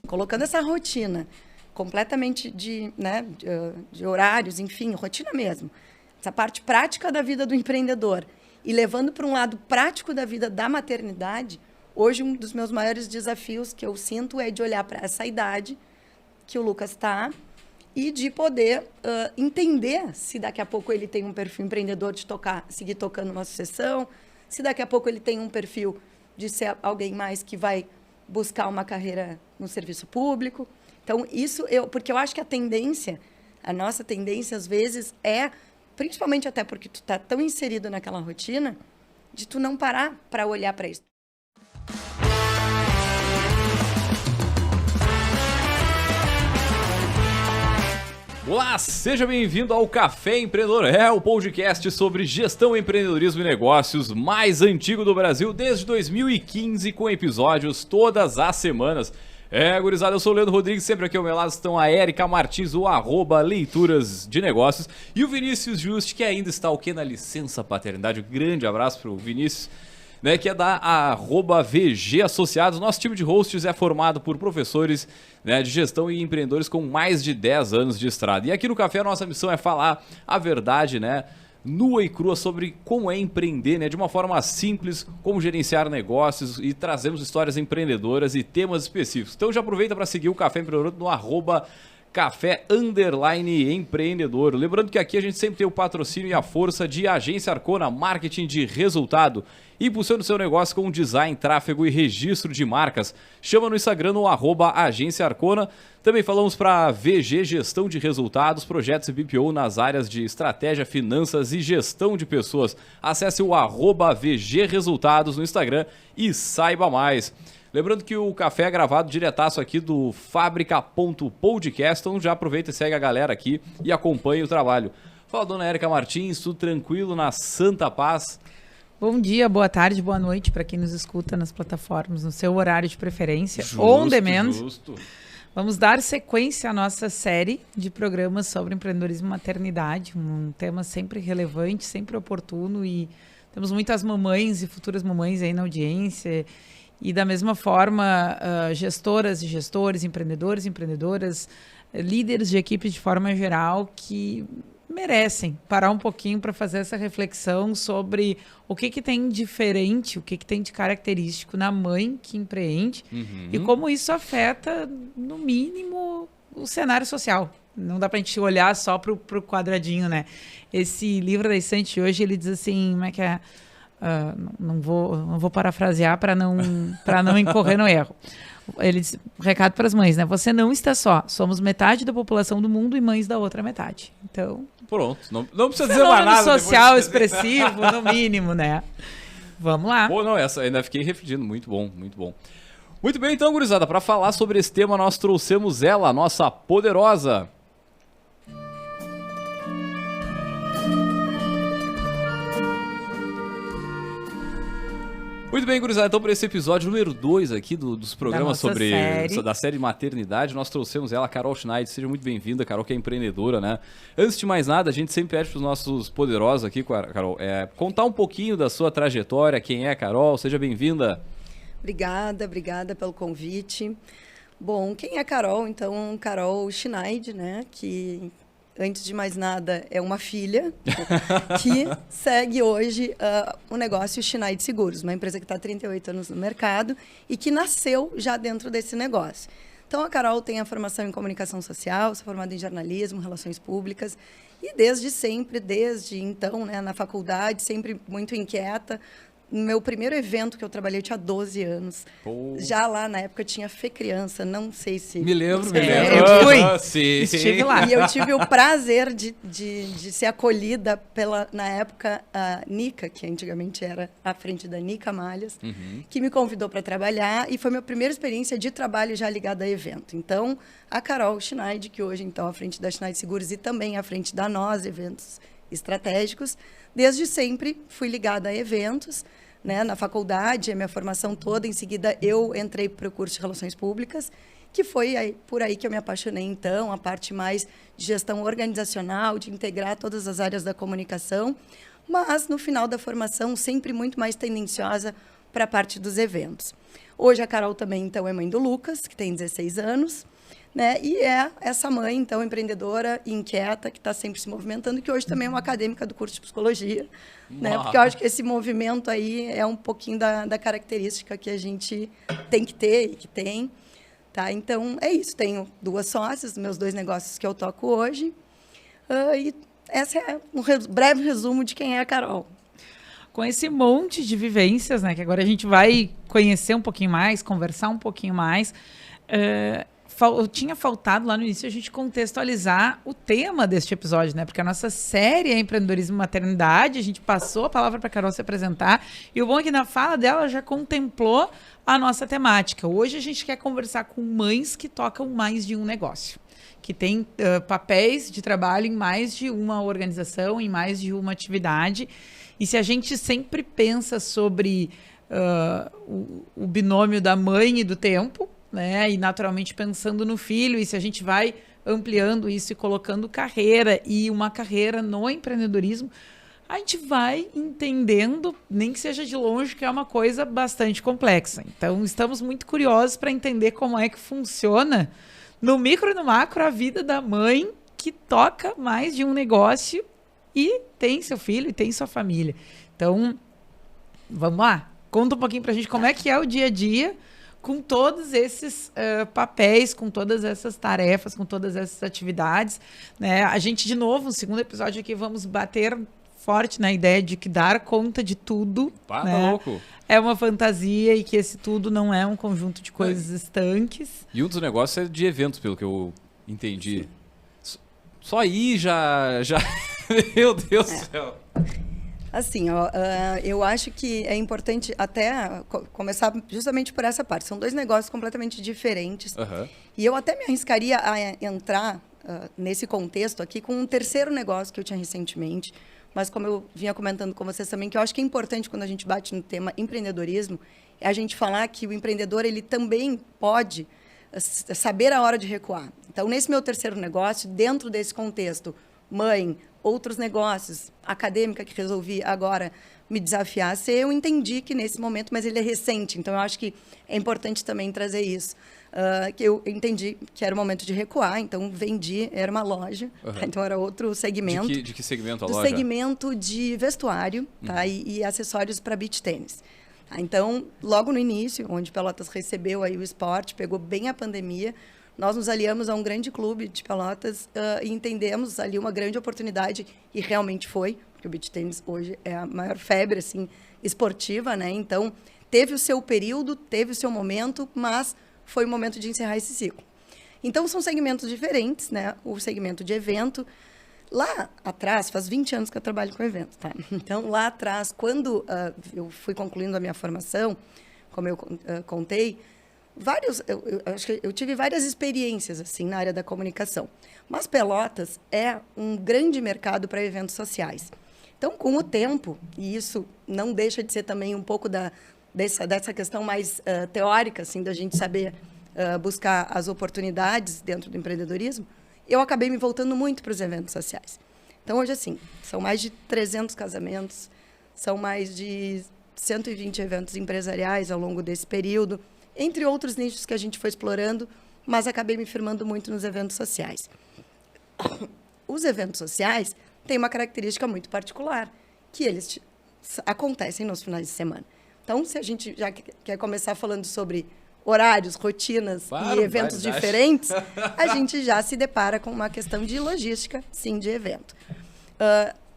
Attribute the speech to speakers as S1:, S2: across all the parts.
S1: colocando essa rotina completamente de horários, enfim, rotina mesmo, essa parte prática da vida do empreendedor e levando para um lado prático da vida da maternidade, hoje um dos meus maiores desafios que eu sinto é de olhar para essa idade que o Lucas está e de poder entender se daqui a pouco ele tem um perfil empreendedor de seguir tocando uma sucessão, se daqui a pouco ele tem um perfil de ser alguém mais que vai buscar uma carreira no serviço público. Então, porque eu acho que a nossa tendência, às vezes, principalmente até porque tu está tão inserido naquela rotina, de tu não parar para olhar para isso.
S2: Olá, seja bem-vindo ao Café Empreendedor, o podcast sobre gestão, empreendedorismo e negócios mais antigo do Brasil desde 2015, com episódios todas as semanas. Gurizada, eu sou o Leandro Rodrigues, sempre aqui ao meu lado estão a Érica Martins, o @leituras de negócios, e o Vinícius Juste, que ainda está na licença paternidade. Um grande abraço para o Vinícius, que é da @VG Associados. Nosso time de hosts é formado por professores de gestão e empreendedores com mais de 10 anos de estrada. E aqui no Café a nossa missão é falar a verdade, nua e crua sobre como é empreender, de uma forma simples, como gerenciar negócios, e trazemos histórias empreendedoras e temas específicos. Então já aproveita para seguir o Café Empreendedor no @café_empreendedor. Lembrando que aqui a gente sempre tem o patrocínio e a força de Agência Arcona, marketing de resultado. Impulsione o seu negócio com design, tráfego e registro de marcas. Chama no Instagram no @Agência Arcona. Também falamos para VG Gestão de Resultados, projetos e BPO nas áreas de estratégia, finanças e gestão de pessoas. Acesse o @VG Resultados no Instagram e saiba mais. Lembrando que o café é gravado diretaço aqui do Fábrica.podcast, então já aproveita e segue a galera aqui e acompanha o trabalho. Fala, dona Érica Martins, tudo tranquilo, na santa paz?
S3: Bom dia, boa tarde, boa noite para quem nos escuta nas plataformas, no seu horário de preferência, on demand.
S2: Justo.
S3: Vamos dar sequência à nossa série de programas sobre empreendedorismo e maternidade, um tema sempre relevante, sempre oportuno, e temos muitas mamães e futuras mamães aí na audiência. E da mesma forma, gestoras e gestores, empreendedores e empreendedoras, líderes de equipe de forma geral, que merecem parar um pouquinho para fazer essa reflexão sobre o que tem diferente, o que tem de característico na mãe que empreende e como isso afeta, no mínimo, o cenário social. Não dá para a gente olhar só para o quadradinho, Esse livro da estante hoje, ele diz assim, como é que é? Não vou parafrasear para não incorrer no erro. Ele diz, recado para as mães, Você não está só. Somos metade da população do mundo e mães da outra metade. Então,
S2: pronto. Não precisa dizer mais nada.
S3: Social expressivo, no mínimo, Vamos lá.
S2: Pô, não, essa ainda fiquei refletindo. Muito bom, muito bom. Muito bem, então, gurizada, para falar sobre esse tema, nós trouxemos ela, a nossa poderosa. Muito bem, gurizada, então para esse episódio número 2 aqui dos programas da série Maternidade, nós trouxemos ela, a Carol Schneider. Seja muito bem-vinda, Carol, que é empreendedora, Antes de mais nada, a gente sempre pede para os nossos poderosos aqui, Carol, contar um pouquinho da sua trajetória, quem é a Carol, seja bem-vinda.
S1: Obrigada pelo convite. Bom, quem é a Carol? Então, Carol Schneider, que... Antes de mais nada, é uma filha que segue hoje o negócio Schneider Seguros, uma empresa que está há 38 anos no mercado e que nasceu já dentro desse negócio. Então, a Carol tem a formação em comunicação social, sou formada em jornalismo, relações públicas, e desde então, na faculdade, sempre muito inquieta. No meu primeiro evento que eu trabalhei, eu tinha 12 anos. Pô. Já lá, na época, eu tinha Fê Criança, não sei se...
S2: Me lembro.
S3: Eu fui.
S2: Sim.
S3: Estive lá.
S1: E eu tive o prazer de ser acolhida pela, na época, a Nica, que antigamente era à frente da Nica Malhas, que me convidou para trabalhar, e foi minha primeira experiência de trabalho já ligada a evento. Então, a Carol Schneider, que hoje, então, à frente da Schneider Seguros e também à frente da Nós Eventos Estratégicos, desde sempre fui ligada a eventos, na faculdade, a minha formação toda. Em seguida, eu entrei para o curso de Relações Públicas, que foi por aí que eu me apaixonei, então, a parte mais de gestão organizacional, de integrar todas as áreas da comunicação, mas, no final da formação, sempre muito mais tendenciosa para a parte dos eventos. Hoje a Carol também, então, é mãe do Lucas, que tem 16 anos, né? E é essa mãe, então, empreendedora e inquieta, que está sempre se movimentando, que hoje também é uma acadêmica do curso de psicologia, né? Porque eu acho que esse movimento aí é um pouquinho da característica que a gente tem que ter e que tem, tá? Então, é isso. Tenho 2 sócias, meus 2 negócios que eu toco hoje. E esse é um breve resumo de quem é a Carol.
S3: Com esse monte de vivências, né, que agora a gente vai conhecer um pouquinho mais, conversar um pouquinho mais, tinha faltado lá no início a gente contextualizar o tema deste episódio, né? Porque a nossa série é Empreendedorismo e Maternidade, a gente passou a palavra para a Carol se apresentar, e o bom é que na fala dela já contemplou a nossa temática. Hoje a gente quer conversar com mães que tocam mais de um negócio, que têm papéis de trabalho em mais de uma organização, em mais de uma atividade. E se a gente sempre pensa sobre o binômio da mãe e do tempo, né? E naturalmente pensando no filho, e se a gente vai ampliando isso e colocando carreira e uma carreira no empreendedorismo, a gente vai entendendo, nem que seja de longe, que é uma coisa bastante complexa. Então, estamos muito curiosos para entender como é que funciona, no micro e no macro, a vida da mãe que toca mais de um negócio e tem seu filho e tem sua família. Então, vamos lá. Conta um pouquinho para a gente como é que é o dia a dia com todos esses papéis, com todas essas tarefas, com todas essas atividades, né? A gente, de novo, no segundo episódio aqui, vamos bater forte na ideia de que dar conta de tudo,
S2: Pá,
S3: né,
S2: tá louco.
S3: é uma fantasia e que esse tudo não é um conjunto de coisas estanques.
S2: E um dos negócios é de eventos, pelo que eu entendi. Só aí já... Meu Deus do céu.
S1: Assim, ó, eu acho que é importante até começar justamente por essa parte. São 2 negócios completamente diferentes.
S2: Uhum.
S1: E eu até me arriscaria a entrar nesse contexto aqui com um terceiro negócio que eu tinha recentemente. Mas como eu vinha comentando com vocês também, que eu acho que é importante quando a gente bate no tema empreendedorismo, é a gente falar que o empreendedor ele também pode saber a hora de recuar. Então, nesse meu terceiro negócio, dentro desse contexto, mãe, outros negócios, acadêmica que resolvi agora me desafiar a ser, eu entendi que nesse momento, mas ele é recente, então eu acho que é importante também trazer isso. Que eu entendi que era o momento de recuar, então vendi, era uma loja, tá? Então era outro segmento.
S2: De que segmento a
S1: loja? Do segmento de vestuário, tá? E acessórios para beach tênis. Tá? Então, logo no início, onde Pelotas recebeu aí o esporte, pegou bem a pandemia, nós nos aliamos a um grande clube de Pelotas e entendemos ali uma grande oportunidade, e realmente foi, porque o beach tênis hoje é a maior febre assim, esportiva, né? Então, teve o seu período, teve o seu momento, mas foi o momento de encerrar esse ciclo. Então, são segmentos diferentes, né? O segmento de evento. Lá atrás, faz 20 anos que eu trabalho com evento, tá? Então, lá atrás, quando eu fui concluindo a minha formação, como eu contei, acho que eu tive várias experiências assim na área da comunicação. Mas Pelotas é um grande mercado para eventos sociais. Então, com o tempo, e isso não deixa de ser também um pouco dessa questão mais teórica, assim, da gente saber buscar as oportunidades dentro do empreendedorismo, eu acabei me voltando muito para os eventos sociais. Então, hoje, assim, são mais de 300 casamentos, são mais de 120 eventos empresariais ao longo desse período, entre outros nichos que a gente foi explorando, mas acabei me firmando muito nos eventos sociais. Os eventos sociais têm uma característica muito particular, que eles acontecem nos finais de semana. Então, se a gente já quer começar falando sobre horários, rotinas e eventos diferentes, a gente já se depara com uma questão de logística, sim, de evento.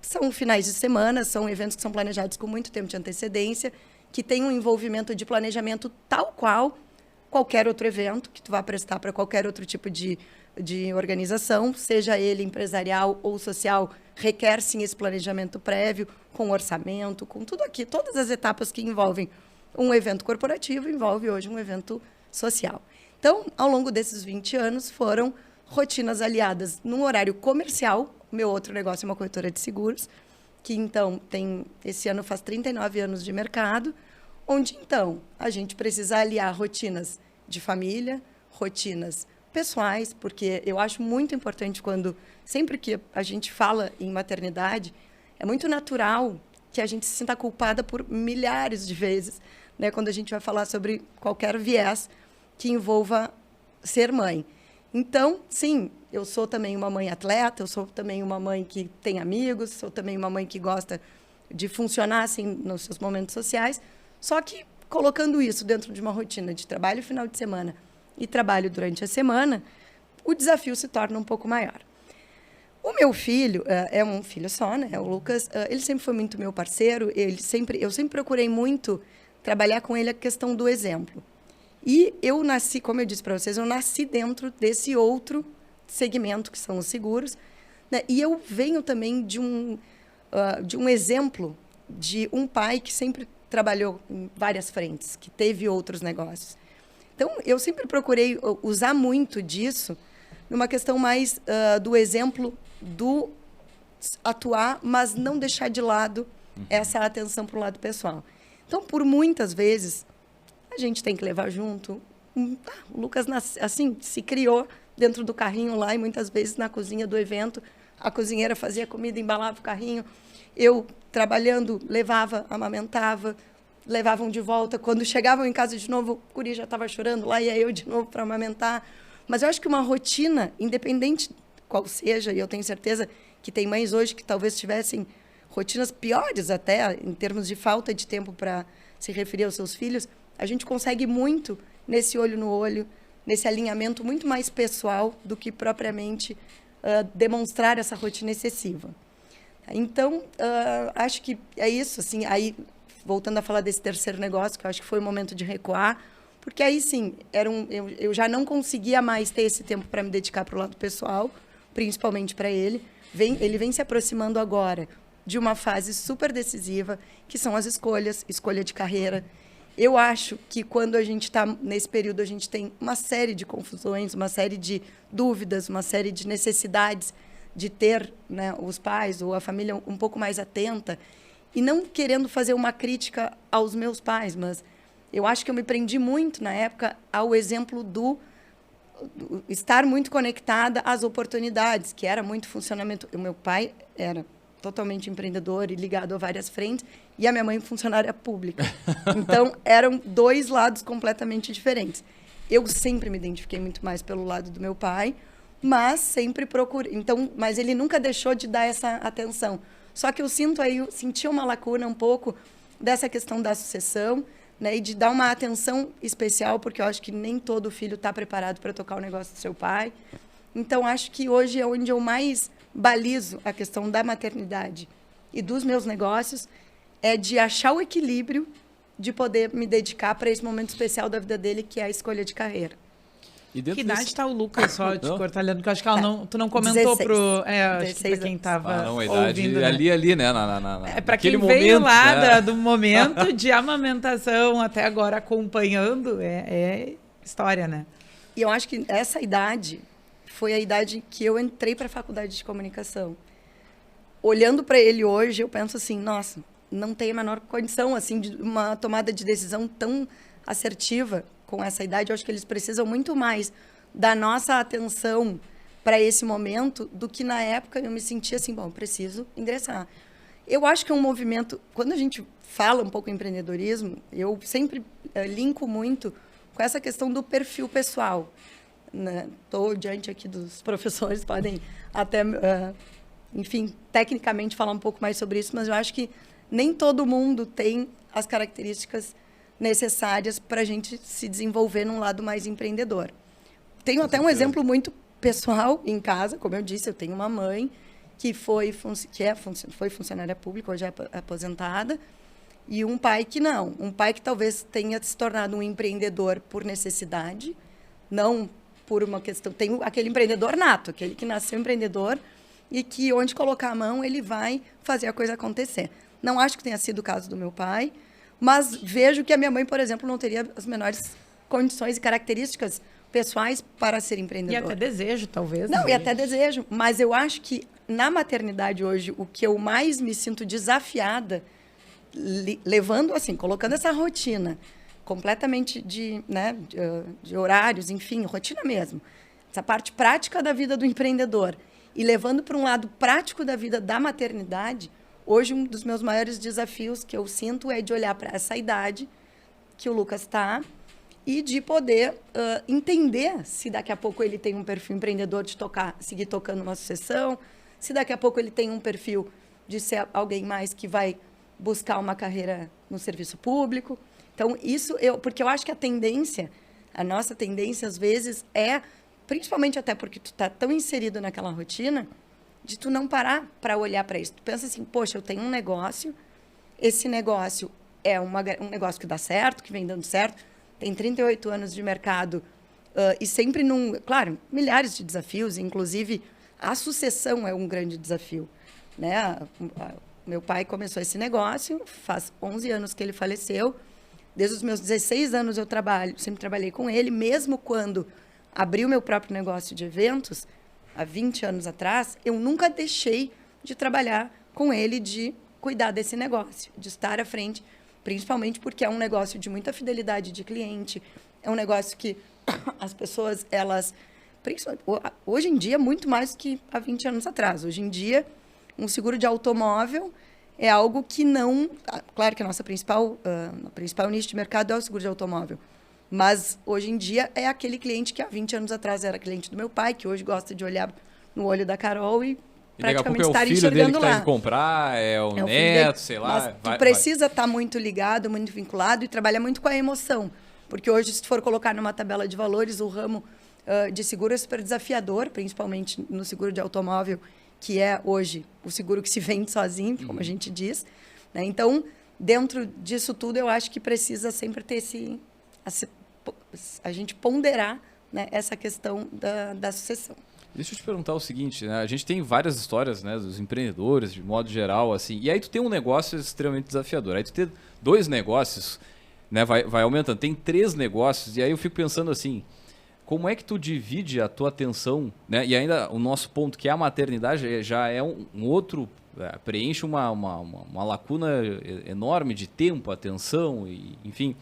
S1: São finais de semana, são eventos que são planejados com muito tempo de antecedência, que tem um envolvimento de planejamento tal qual qualquer outro evento que tu vá prestar para qualquer outro tipo de organização, seja ele empresarial ou social, requer sim esse planejamento prévio, com orçamento, com tudo aqui, todas as etapas que envolvem um evento corporativo, envolve hoje um evento social. Então, ao longo desses 20 anos, foram rotinas aliadas num horário comercial. Meu outro negócio é uma corretora de seguros, que, então, esse ano faz 39 anos de mercado, onde, então, a gente precisa aliar rotinas de família, rotinas pessoais, porque eu acho muito importante sempre que a gente fala em maternidade, é muito natural que a gente se sinta culpada por milhares de vezes, né, quando a gente vai falar sobre qualquer viés que envolva ser mãe. Então, sim, eu sou também uma mãe atleta, eu sou também uma mãe que tem amigos, sou também uma mãe que gosta de funcionar assim nos seus momentos sociais, só que colocando isso dentro de uma rotina de trabalho final de semana e trabalho durante a semana, o desafio se torna um pouco maior. O meu filho é um filho só, né? O Lucas, ele sempre foi muito meu parceiro, eu sempre procurei muito trabalhar com ele a questão do exemplo. E eu nasci, como eu disse para vocês, eu nasci dentro desse outro segmento, que são os seguros, né? E eu venho também de um exemplo de um pai que sempre trabalhou em várias frentes, que teve outros negócios. Então, eu sempre procurei usar muito disso numa questão mais do exemplo do atuar, mas não deixar de lado essa atenção para o lado pessoal. Então, por muitas vezes, a gente tem que levar junto. O Lucas, assim, se criou dentro do carrinho lá e muitas vezes na cozinha do evento, a cozinheira fazia comida, embalava o carrinho. Eu, trabalhando, levava, amamentava, levavam de volta. Quando chegavam em casa de novo, o guri já estava chorando, lá ia eu de novo para amamentar. Mas eu acho que uma rotina, independente qual seja, e eu tenho certeza que tem mães hoje que talvez tivessem rotinas piores até, em termos de falta de tempo para se referir aos seus filhos, a gente consegue muito nesse olho no olho, nesse alinhamento muito mais pessoal do que propriamente demonstrar essa rotina excessiva. Então, acho que é isso. Assim, aí, voltando a falar desse terceiro negócio, que eu acho que foi o momento de recuar, porque aí sim, eu já não conseguia mais ter esse tempo para me dedicar para o lado pessoal, principalmente para ele. Ele vem se aproximando agora de uma fase super decisiva, que são as escolha de carreira. Eu acho que quando a gente está nesse período, a gente tem uma série de confusões, uma série de dúvidas, uma série de necessidades de ter, né, os pais ou a família um pouco mais atenta, e não querendo fazer uma crítica aos meus pais, mas eu acho que eu me prendi muito na época ao exemplo do estar muito conectada às oportunidades, que era muito funcionamento. O meu pai era totalmente empreendedor e ligado a várias frentes, e a minha mãe funcionária pública. Então, eram dois lados completamente diferentes. Eu sempre me identifiquei muito mais pelo lado do meu pai, mas sempre procurei. Então, mas ele nunca deixou de dar essa atenção. Só que eu senti uma lacuna um pouco dessa questão da sucessão, né, e de dar uma atenção especial, porque eu acho que nem todo filho está preparado para tocar o negócio do seu pai. Então, acho que hoje é onde eu mais balizo a questão da maternidade e dos meus negócios, é de achar o equilíbrio de poder me dedicar para esse momento especial da vida dele, que é a escolha de carreira.
S3: E que idade está o Lucas, só te cortando, porque eu acho que tu não comentou 16. Acho que para quem estava ouvindo.
S2: Né? Ali, né?
S3: Para quem veio
S2: momento,
S3: lá
S2: né?
S3: do momento de amamentação até agora acompanhando, é história, né?
S1: E eu acho que essa idade foi a idade que eu entrei para a faculdade de comunicação. Olhando para ele hoje, eu penso assim, nossa, não tem a menor condição assim, de uma tomada de decisão tão assertiva com essa idade. Eu acho que eles precisam muito mais da nossa atenção para esse momento do que na época eu me sentia assim, bom, preciso ingressar. Eu acho que é um movimento, quando a gente fala um pouco em empreendedorismo, eu sempre linko muito com essa questão do perfil pessoal. Estou diante aqui dos professores, podem até, enfim, tecnicamente falar um pouco mais sobre isso, mas eu acho que nem todo mundo tem as características necessárias para a gente se desenvolver num lado mais empreendedor. Tenho até um exemplo muito pessoal em casa, como eu disse, eu tenho uma mãe que foi funcionária pública, hoje é aposentada, e um pai que não. Um pai que talvez tenha se tornado um empreendedor por necessidade, não por uma questão... Tem aquele empreendedor nato, aquele que nasceu empreendedor e que onde colocar a mão ele vai fazer a coisa acontecer. Não acho que tenha sido o caso do meu pai, mas vejo que a minha mãe, por exemplo, não teria as menores condições e características pessoais para ser empreendedora.
S3: E até desejo, talvez.
S1: Não, e até desejo. Mas eu acho que na maternidade hoje, o que eu mais me sinto desafiada, levando assim, colocando essa rotina completamente de horários, enfim, rotina mesmo. Essa parte prática da vida do empreendedor. E levando para um lado prático da vida da maternidade, hoje um dos meus maiores desafios que eu sinto é de olhar para essa idade, que o Lucas está e de poder entender se daqui a pouco ele tem um perfil empreendedor de seguir tocando uma sucessão, se daqui a pouco ele tem um perfil de ser alguém mais que vai buscar uma carreira no serviço público. Então, porque eu acho que a nossa tendência, às vezes, principalmente até porque tu está tão inserido naquela rotina, de tu não parar para olhar para isso. Tu pensa assim, poxa, eu tenho um negócio, esse negócio é um negócio que dá certo, que vem dando certo, tem 38 anos de mercado e sempre claro, milhares de desafios, inclusive a sucessão é um grande desafio, né? Meu pai começou esse negócio, faz 11 anos que ele faleceu, desde os meus 16 anos eu sempre trabalhei com ele, mesmo quando abri o meu próprio negócio de eventos, há 20 anos atrás, eu nunca deixei de trabalhar com ele, de cuidar desse negócio, de estar à frente, principalmente porque é um negócio de muita fidelidade de cliente, é um negócio que as pessoas, hoje em dia, muito mais do que há 20 anos atrás. Hoje em dia, um seguro de automóvel é algo que não... Claro que a nossa principal nicho de mercado é o seguro de automóvel. Mas, hoje em dia, é aquele cliente que há 20 anos atrás era cliente do meu pai, que hoje gosta de olhar no olho da Carol e praticamente estar enxergando lá.
S2: É o filho dele que tá indo comprar, é o neto, sei lá.
S1: Mas tu precisa estar muito ligado, muito vinculado e trabalhar muito com a emoção. Porque hoje, se tu for colocar numa tabela de valores, o ramo de seguro é super desafiador, principalmente no seguro de automóvel, que é hoje o seguro que se vende sozinho, como a gente diz. Né? Então, dentro disso tudo, eu acho que precisa sempre ter a gente ponderar, né, essa questão da sucessão.
S2: Deixa eu te perguntar o seguinte, né? A gente tem várias histórias, né, dos empreendedores, de modo geral, assim, e aí tu tem um negócio extremamente desafiador. Aí tu tem 2 negócios, né, vai aumentando. Tem 3 negócios, e aí eu fico pensando assim, como é que tu divide a tua atenção, né? E ainda o nosso ponto, que é a maternidade, já é um outro, preenche uma lacuna enorme de tempo, atenção, e, enfim...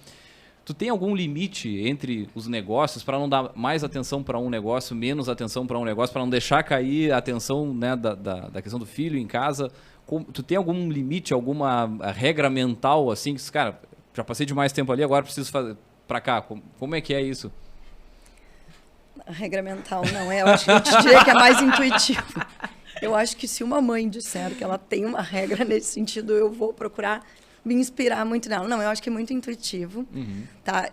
S2: Tu tem algum limite entre os negócios para não dar mais atenção para um negócio, menos atenção para um negócio, para não deixar cair a atenção, né, da questão do filho em casa? Tu tem algum limite, alguma regra mental, assim, que, cara, já passei demais tempo ali, agora preciso fazer para cá? Como é que é isso?
S1: A regra mental não é, eu acho que eu te diria que é mais intuitivo. Eu acho que se uma mãe disser que ela tem uma regra nesse sentido, eu vou procurar me inspirar muito nela. Não, eu acho que é muito intuitivo. Tá?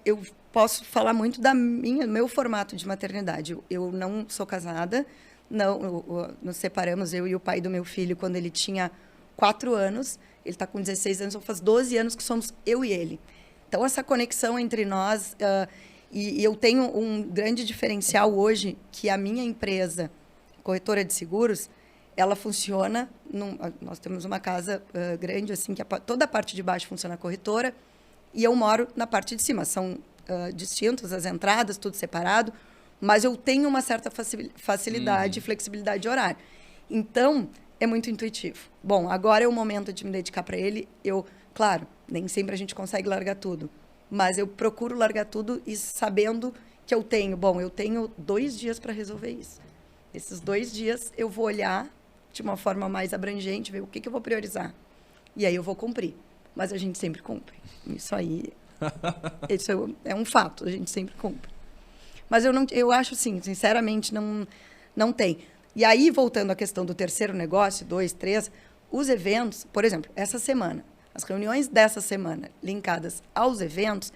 S1: Eu posso falar muito do meu formato de maternidade. Eu não sou casada, nos separamos, eu e o pai do meu filho, quando ele tinha 4 anos. Ele está com 16 anos, faz 12 anos que somos eu e ele. Então, essa conexão entre nós... e eu tenho um grande diferencial hoje, que a minha empresa, corretora de seguros, ela funciona... nós temos uma casa grande, assim, que toda a parte de baixo funciona a corretora, e eu moro na parte de cima. São distintos as entradas, tudo separado, mas eu tenho uma certa facilidade e flexibilidade de horário. Então, é muito intuitivo. Bom, agora é o momento de me dedicar para ele. Claro, nem sempre a gente consegue largar tudo, mas eu procuro largar tudo e sabendo que eu tenho 2 dias para resolver isso. Esses 2 dias eu vou olhar de uma forma mais abrangente, ver o que eu vou priorizar. E aí eu vou cumprir. Mas a gente sempre cumpre. Isso é um fato, a gente sempre cumpre. Mas eu acho, assim, sinceramente, não tem. E aí, voltando à questão do terceiro negócio, 2, 3, os eventos, por exemplo, essa semana, as reuniões dessa semana linkadas aos eventos,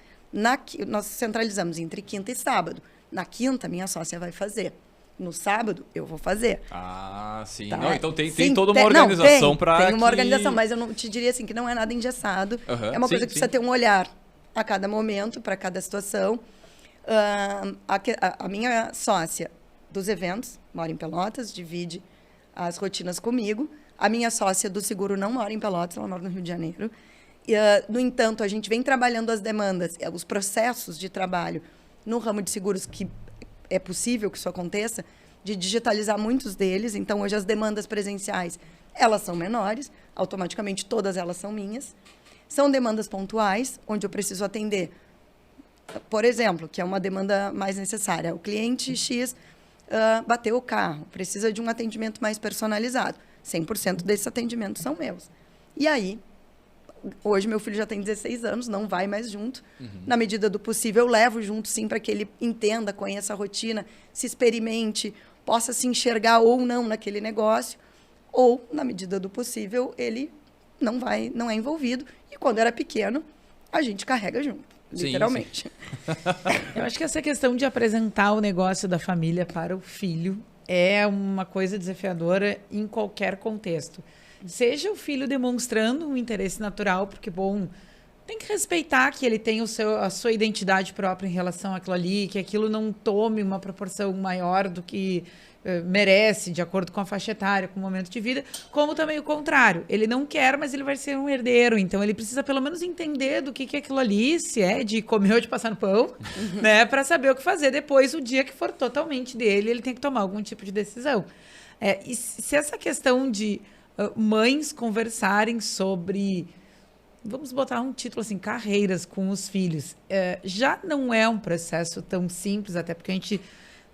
S1: nós centralizamos entre quinta e sábado. Na quinta, minha sócia vai fazer. No sábado, eu vou fazer.
S2: Ah, sim.
S1: Tá?
S2: Não, então tem toda uma organização para
S1: Tem uma organização, mas eu não te diria assim que não é nada engessado. É uma coisa que precisa ter um olhar a cada momento, para cada situação. A minha sócia dos eventos mora em Pelotas, divide as rotinas comigo. A minha sócia do seguro não mora em Pelotas, ela mora no Rio de Janeiro. No entanto, a gente vem trabalhando as demandas, os processos de trabalho no ramo de seguros, que é possível que isso aconteça, de digitalizar muitos deles. Então, hoje, as demandas presenciais, elas são menores, automaticamente todas elas são minhas. São demandas pontuais, onde eu preciso atender, por exemplo, que é uma demanda mais necessária. O cliente X bateu o carro, precisa de um atendimento mais personalizado. 100% desses atendimentos são meus. E aí, hoje meu filho já tem 16 anos, não vai mais junto. Na medida do possível, eu levo junto, sim, para que ele entenda, conheça a rotina, se experimente, possa se enxergar ou não naquele negócio. Ou, na medida do possível, ele não é envolvido. E quando era pequeno, a gente carrega junto, literalmente.
S3: Eu acho que essa questão de apresentar o negócio da família para o filho é uma coisa desafiadora em qualquer contexto. Seja o filho demonstrando um interesse natural, porque, bom, tem que respeitar que ele tem a sua identidade própria em relação àquilo ali, que aquilo não tome uma proporção maior do que merece, de acordo com a faixa etária, com o momento de vida, como também o contrário. Ele não quer, mas ele vai ser um herdeiro, então ele precisa pelo menos entender do que é aquilo ali, se é de comer ou de passar no pão, né, para saber o que fazer depois, o dia que for totalmente dele, ele tem que tomar algum tipo de decisão. E se essa questão de mães conversarem sobre, vamos botar um título assim, carreiras com os filhos, já não é um processo tão simples, até porque a gente,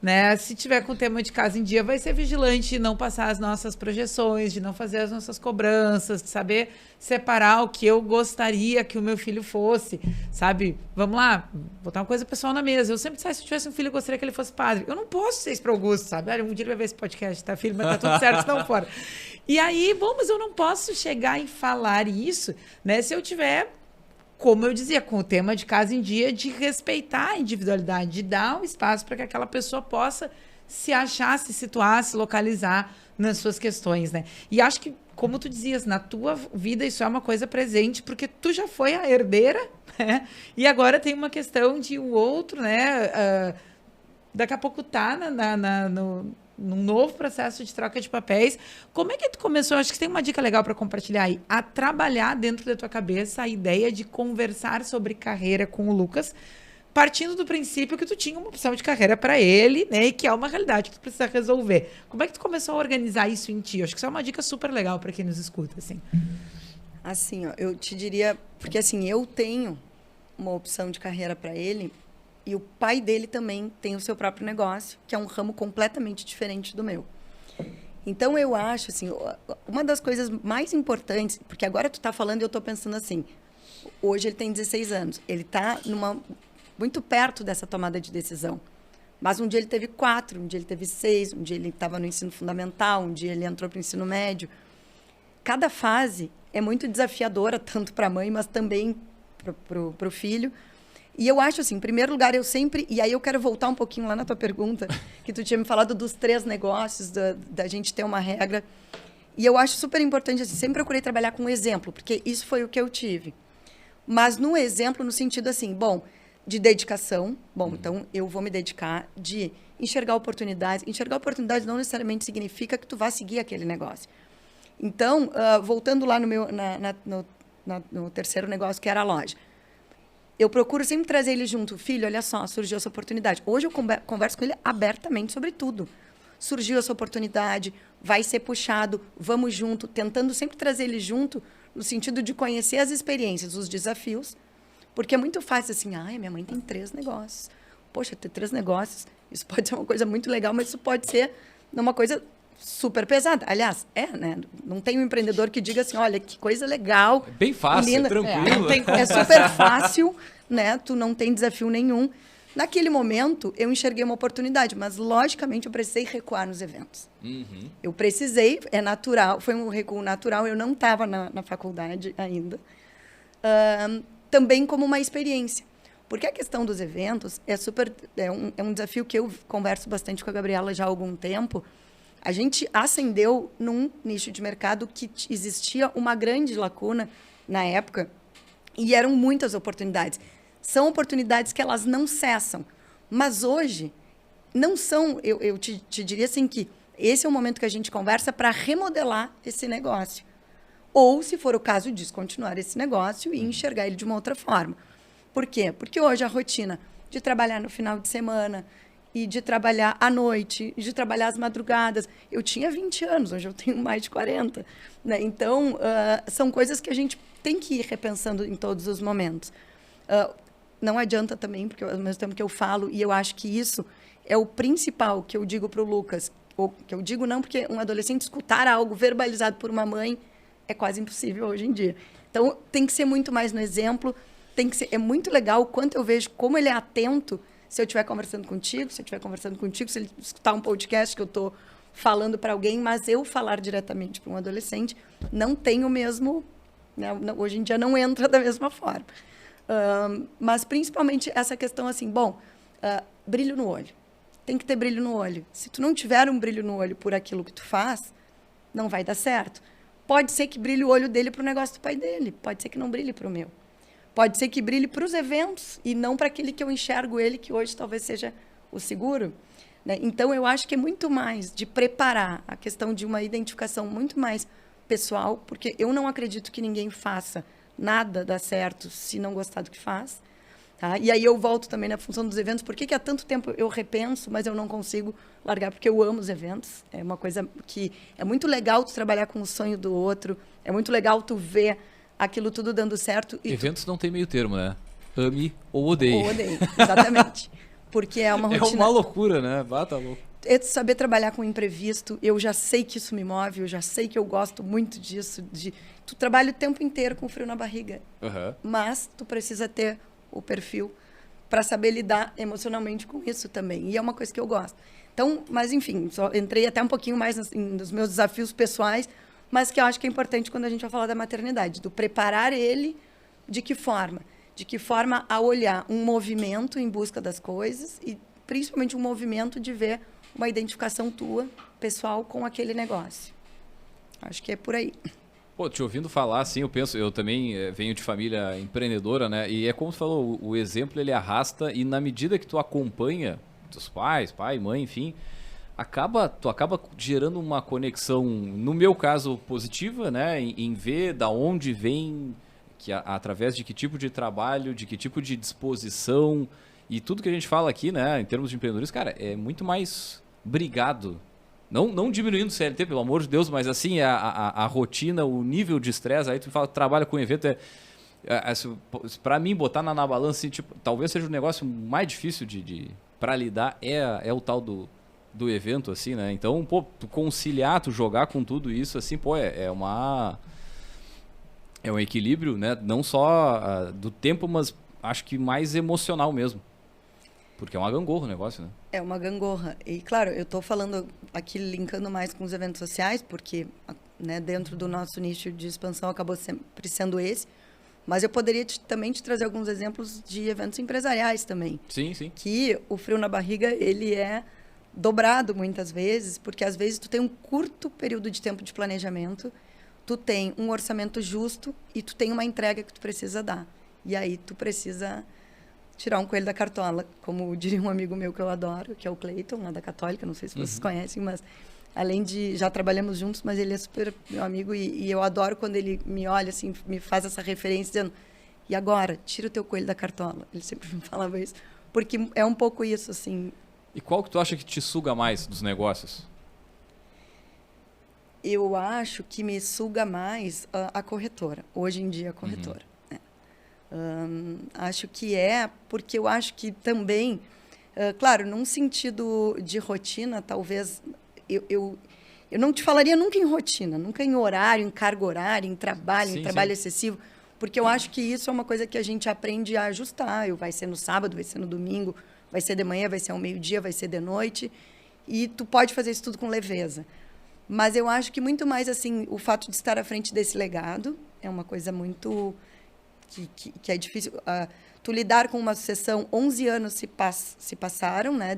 S3: né, se tiver com o tema de casa em dia, vai ser vigilante de não passar as nossas projeções, de não fazer as nossas cobranças, de saber separar o que eu gostaria que o meu filho fosse, sabe? Vamos lá, botar uma coisa pessoal na mesa. Eu sempre disse, se eu tivesse um filho, eu gostaria que ele fosse padre. Eu não posso ser isso para o Augusto, sabe? Um dia ele vai ver esse podcast, tá, filho? Mas tá tudo certo, se não for. E aí, bom, mas eu não posso chegar e falar isso, né? Se eu tiver, como eu dizia, com o tema de casa em dia, de respeitar a individualidade, de dar um espaço para que aquela pessoa possa se achar, se situar, se localizar nas suas questões, né? E acho que, como tu dizias, na tua vida isso é uma coisa presente, porque tu já foi a herdeira, né? E agora tem uma questão de o outro, né? Daqui a pouco tá num novo processo de troca de papéis. Como é que tu começou? Acho que tem uma dica legal para compartilhar aí. A trabalhar dentro da tua cabeça a ideia de conversar sobre carreira com o Lucas, partindo do princípio que tu tinha uma opção de carreira para ele, né? E que é uma realidade que tu precisa resolver. Como é que tu começou a organizar isso em ti? Acho que isso é uma dica super legal para quem nos escuta, assim.
S1: Assim, ó, eu te diria... Porque, assim, eu tenho uma opção de carreira para ele... E o pai dele também tem o seu próprio negócio, que é um ramo completamente diferente do meu. Então, eu acho, assim, uma das coisas mais importantes... Porque agora tu está falando e eu estou pensando assim... Hoje ele tem 16 anos. Ele está muito perto dessa tomada de decisão. Mas um dia ele teve 4, um dia ele teve 6, um dia ele estava no ensino fundamental, um dia ele entrou para o ensino médio. Cada fase é muito desafiadora, tanto para a mãe, mas também para o filho. E eu acho assim, em primeiro lugar, eu sempre... E aí eu quero voltar um pouquinho lá na tua pergunta, que tu tinha me falado dos 3 negócios, da gente ter uma regra. E eu acho super importante, assim, sempre procurei trabalhar com exemplo, porque isso foi o que eu tive. Mas no exemplo, no sentido assim, bom, de dedicação. Bom, então eu vou me dedicar de enxergar oportunidades. Enxergar oportunidades não necessariamente significa que tu vá seguir aquele negócio. Então, voltando lá no terceiro negócio, que era a loja. Eu procuro sempre trazer ele junto. Filho, olha só, surgiu essa oportunidade. Hoje eu converso com ele abertamente sobre tudo. Surgiu essa oportunidade, vai ser puxado, vamos junto. Tentando sempre trazer ele junto no sentido de conhecer as experiências, os desafios. Porque é muito fácil assim, minha mãe tem 3 negócios. Poxa, ter 3 negócios, isso pode ser uma coisa muito legal, mas isso pode ser uma coisa super pesada. Aliás, né? Não tem um empreendedor que diga assim, olha, que coisa legal.
S2: É bem fácil,
S1: linda.
S2: tranquilo.
S1: É super fácil, né? Tu não tem desafio nenhum. Naquele momento, eu enxerguei uma oportunidade, mas, logicamente, eu precisei recuar nos eventos.
S2: Uhum.
S1: Eu precisei, é natural, foi um recuo natural, eu não estava na faculdade ainda. Também como uma experiência. Porque a questão dos eventos é um desafio que eu converso bastante com a Gabriela já há algum tempo. A gente ascendeu num nicho de mercado que existia uma grande lacuna na época e eram muitas oportunidades. São oportunidades que elas não cessam. Mas hoje, não são... Eu te diria assim que esse é o momento que a gente conversa para remodelar esse negócio. Ou, se for o caso, descontinuar esse negócio e enxergar ele de uma outra forma. Por quê? Porque hoje a rotina de trabalhar no final de semana e de trabalhar à noite, e de trabalhar às madrugadas. Eu tinha 20 anos, hoje eu tenho mais de 40. Né? Então, são coisas que a gente tem que ir repensando em todos os momentos. Não adianta também, porque ao mesmo tempo que eu falo, e eu acho que isso é o principal que eu digo para o Lucas, ou que eu digo não, porque um adolescente escutar algo verbalizado por uma mãe é quase impossível hoje em dia. Então, tem que ser muito mais no exemplo, é muito legal o quanto eu vejo como ele é atento se eu estiver conversando contigo, se ele escutar um podcast que eu estou falando para alguém, mas eu falar diretamente para um adolescente não tem o mesmo, né, hoje em dia não entra da mesma forma. Mas principalmente essa questão assim, brilho no olho. Tem que ter brilho no olho. Se tu não tiver um brilho no olho por aquilo que tu faz, não vai dar certo. Pode ser que brilhe o olho dele para o negócio do pai dele, pode ser que não brilhe para o meu. Pode ser que brilhe para os eventos e não para aquele que eu enxergo ele, que hoje talvez seja o seguro. Né? Então, eu acho que é muito mais de preparar a questão de uma identificação muito mais pessoal, porque eu não acredito que ninguém faça nada dar certo se não gostar do que faz. Tá? E aí eu volto também na função dos eventos. Por que há tanto tempo eu repenso, mas eu não consigo largar? Porque eu amo os eventos. É uma coisa que é muito legal tu trabalhar com o sonho do outro. É muito legal tu ver aquilo tudo dando certo. E
S2: eventos não tem meio termo, né? Ame ou odeie.
S1: Ou odeie, exatamente. Porque é uma rotina...
S2: É uma loucura, né? Tá louco.
S1: É saber trabalhar com imprevisto. Eu já sei que isso me move, eu já sei que eu gosto muito disso. Tu trabalha o tempo inteiro com frio na barriga. Mas tu precisa ter o perfil para saber lidar emocionalmente com isso também. E é uma coisa que eu gosto. Então, mas enfim, só entrei até um pouquinho mais nos meus desafios pessoais, mas que eu acho que é importante quando a gente vai falar da maternidade, do preparar ele de que forma? De que forma a olhar um movimento em busca das coisas e principalmente um movimento de ver uma identificação tua, pessoal, com aquele negócio. Acho que é por aí.
S2: Pô, te ouvindo falar, assim, eu também venho de família empreendedora, né? E é como tu falou, o exemplo ele arrasta e na medida que tu acompanha teus pais, pai, mãe, enfim, tu acaba gerando uma conexão, no meu caso, positiva, né? Em ver da onde vem, através de que tipo de trabalho, de que tipo de disposição e tudo que a gente fala aqui, né? Em termos de empreendedorismo, cara, é muito mais brigado. Não diminuindo o CLT, pelo amor de Deus, mas assim, a rotina, o nível de estresse, aí tu fala que trabalha com evento, para mim, botar na balança, assim, tipo, talvez seja o negócio mais difícil para lidar, é o tal do evento, assim, né? Então, pô, tu conciliar, tu jogar com tudo isso, assim, pô, é um equilíbrio, né? Não só do tempo, mas acho que mais emocional mesmo. Porque é uma gangorra o negócio, né?
S1: É uma gangorra. E, claro, eu estou falando aqui, linkando mais com os eventos sociais, porque, né, dentro do nosso nicho de expansão acabou sempre sendo esse. Mas eu poderia também te trazer alguns exemplos de eventos empresariais também.
S2: Sim, sim.
S1: Que o frio na barriga, ele é dobrado muitas vezes, porque às vezes tu tem um curto período de tempo de planejamento, tu tem um orçamento justo e tu tem uma entrega que tu precisa dar. E aí tu precisa tirar um coelho da cartola, como diria um amigo meu que eu adoro, que é o Cleiton, lá da Católica, não sei se vocês conhecem, mas além de, já trabalhamos juntos, mas ele é super meu amigo e eu adoro quando ele me olha, assim, me faz essa referência, dizendo, e agora, tira o teu coelho da cartola. Ele sempre me falava isso, porque é um pouco isso, assim.
S2: E qual que tu acha que te suga mais dos negócios?
S1: Eu acho que me suga mais a corretora, hoje em dia a corretora. Acho que porque eu acho que também, claro, num sentido de rotina, talvez, eu não te falaria nunca em rotina, nunca em horário, em carga horária, em trabalho,
S2: sim,
S1: em trabalho
S2: sim.
S1: excessivo, porque eu acho que isso é uma coisa que a gente aprende a ajustar. Vai ser no sábado, vai ser no domingo, vai ser de manhã, vai ser ao meio-dia, vai ser de noite, e tu pode fazer isso tudo com leveza. Mas eu acho que muito mais, assim, o fato de estar à frente desse legado é uma coisa muito... Que é difícil. Tu lidar com uma sucessão, 11 anos se passaram, né,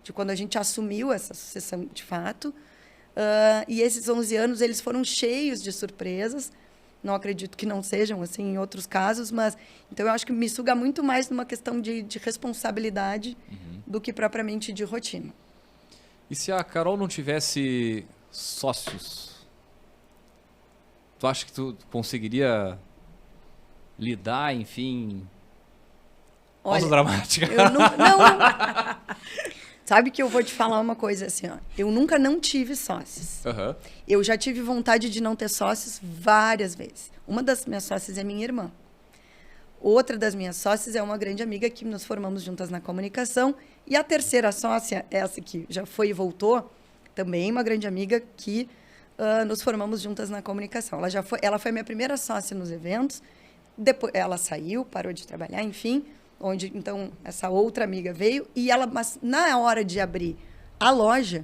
S1: de quando a gente assumiu essa sucessão de fato, e esses 11 anos eles foram cheios de surpresas. Não acredito que não sejam assim em outros casos, mas então eu acho que me suga muito mais numa questão de responsabilidade do que propriamente de rotina.
S2: E se a Carol não tivesse sócios, tu acha que tu conseguiria lidar, enfim...
S1: Olha,
S2: pausa dramática.
S1: Eu não... Sabe que eu vou te falar uma coisa assim, ó. Eu nunca não tive sócios. Eu já tive vontade de não ter sócios várias vezes. Uma das minhas sócias é minha irmã. Outra das minhas sócias é uma grande amiga que nos formamos juntas na comunicação. E a terceira sócia, essa que já foi e voltou, também uma grande amiga que nos formamos juntas na comunicação. Ela foi minha primeira sócia nos eventos, depois ela saiu, parou de trabalhar, enfim, onde então essa outra amiga veio, mas na hora de abrir a loja,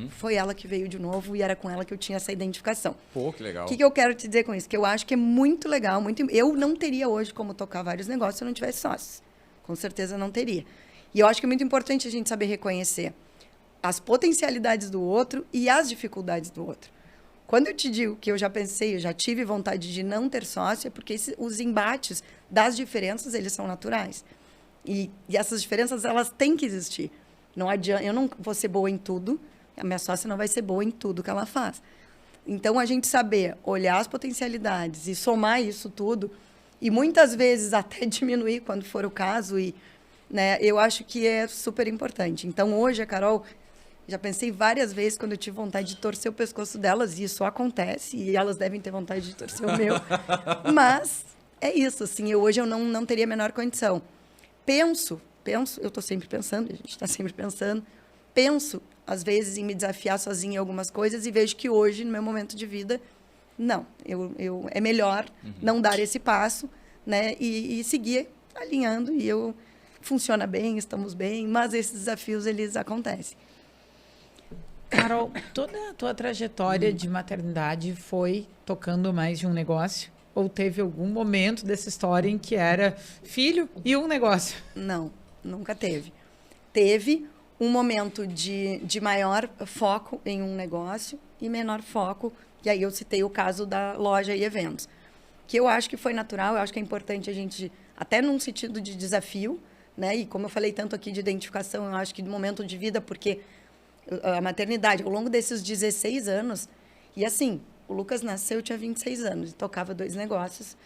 S1: foi ela que veio de novo e era com ela que eu tinha essa identificação.
S2: Pô, que legal.
S1: O que eu quero te dizer com isso? Que eu acho que é muito legal, eu não teria hoje como tocar vários negócios se eu não tivesse sócios. Com certeza não teria. E eu acho que é muito importante a gente saber reconhecer as potencialidades do outro e as dificuldades do outro. Quando eu te digo que eu já pensei, eu já tive vontade de não ter sócio, é porque os embates das diferenças, eles são naturais. E essas diferenças, elas têm que existir. Não adianta, eu não vou ser boa em tudo, a minha sócia não vai ser boa em tudo que ela faz. Então, a gente saber olhar as potencialidades e somar isso tudo, e muitas vezes até diminuir quando for o caso, né, eu acho que é super importante. Então, hoje, a Carol... Já pensei várias vezes quando eu tive vontade de torcer o pescoço delas, e isso acontece, e elas devem ter vontade de torcer o meu. Mas é isso, assim, hoje eu não teria a menor condição. Penso, eu estou sempre pensando, a gente está sempre pensando, penso, às vezes, em me desafiar sozinha em algumas coisas e vejo que hoje, no meu momento de vida, não, é melhor não dar esse passo, né, e seguir alinhando, funciona bem, estamos bem, mas esses desafios, eles acontecem.
S3: Carol, toda a tua trajetória de maternidade foi tocando mais de um negócio? Ou teve algum momento dessa história em que era filho e um negócio?
S1: Não, nunca teve. Teve um momento de maior foco em um negócio e menor foco, e aí eu citei o caso da loja e eventos, que eu acho que foi natural, eu acho que é importante a gente, até num sentido de desafio, né? E como eu falei tanto aqui de identificação, eu acho que do momento de vida, porque a maternidade, ao longo desses 16 anos, e assim, o Lucas nasceu, eu tinha 26 anos, e tocava 2 negócios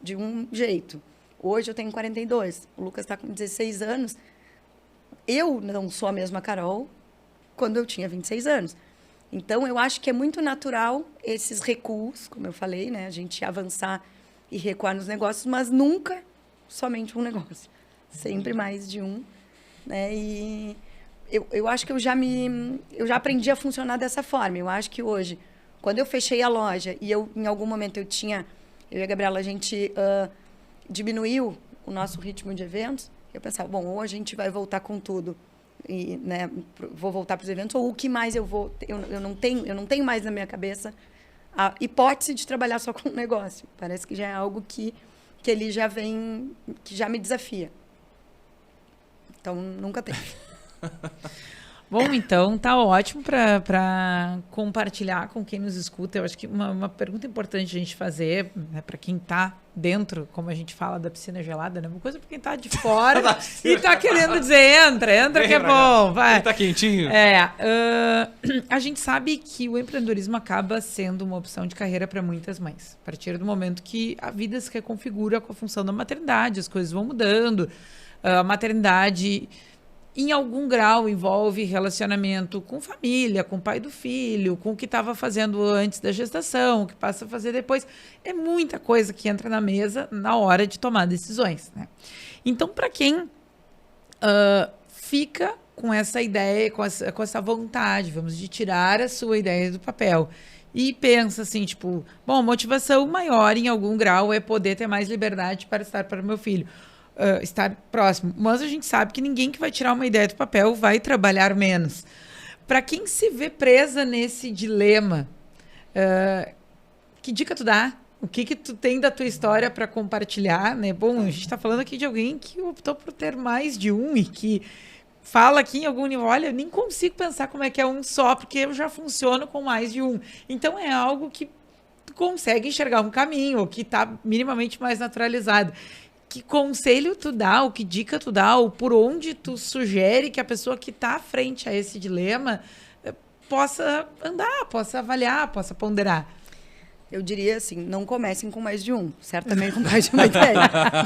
S1: de um jeito. Hoje eu tenho 42, o Lucas está com 16 anos. Eu não sou a mesma Carol quando eu tinha 26 anos. Então, eu acho que é muito natural esses recuos, como eu falei, né? A gente avançar e recuar nos negócios, mas nunca somente um negócio. Sempre mais de um, né? E... Eu acho que eu já aprendi a funcionar dessa forma. Eu acho que hoje, quando eu fechei a loja e em algum momento eu e a Gabriela, a gente diminuiu o nosso ritmo de eventos, eu pensava, bom, ou a gente vai voltar com tudo, e, né, vou voltar para os eventos, ou o que mais eu não tenho mais na minha cabeça a hipótese de trabalhar só com um negócio. Parece que já é algo que ele já vem, que já me desafia. Então, nunca teve.
S3: Bom, então tá ótimo para compartilhar com quem nos escuta. Eu acho que uma pergunta importante a gente fazer, né, para quem tá dentro, como a gente fala da piscina gelada, né? Uma coisa para quem tá de fora e tá querendo dizer, entra que é bom, vai.
S2: Tá quentinho.
S3: A gente sabe que o empreendedorismo acaba sendo uma opção de carreira para muitas mães. A partir do momento que a vida se reconfigura com a função da maternidade, as coisas vão mudando, a maternidade... em algum grau envolve relacionamento com família, com o pai do filho, com o que estava fazendo antes da gestação, o que passa a fazer depois. É muita coisa que entra na mesa na hora de tomar decisões, né? Então, para quem fica com essa ideia, com essa vontade, vamos, de tirar a sua ideia do papel e pensa assim, tipo, bom, motivação maior em algum grau é poder ter mais liberdade para estar para o meu filho. Estar próximo, mas a gente sabe que ninguém que vai tirar uma ideia do papel vai trabalhar menos. Para quem se vê presa nesse dilema, que dica tu dá? O que tu tem da tua história para compartilhar, né? Bom, a gente está falando aqui de alguém que optou por ter mais de um e que fala aqui em algum nível, olha, eu nem consigo pensar como é que é um só, porque eu já funciono com mais de um. Então é algo que tu consegue enxergar um caminho, ou que está minimamente mais naturalizado. Que conselho tu dá, ou que dica tu dá, ou por onde tu sugere que a pessoa que está à frente a esse dilema possa andar, possa avaliar, possa ponderar?
S1: Eu diria assim, não comecem com mais de um, certamente com mais de uma ideia,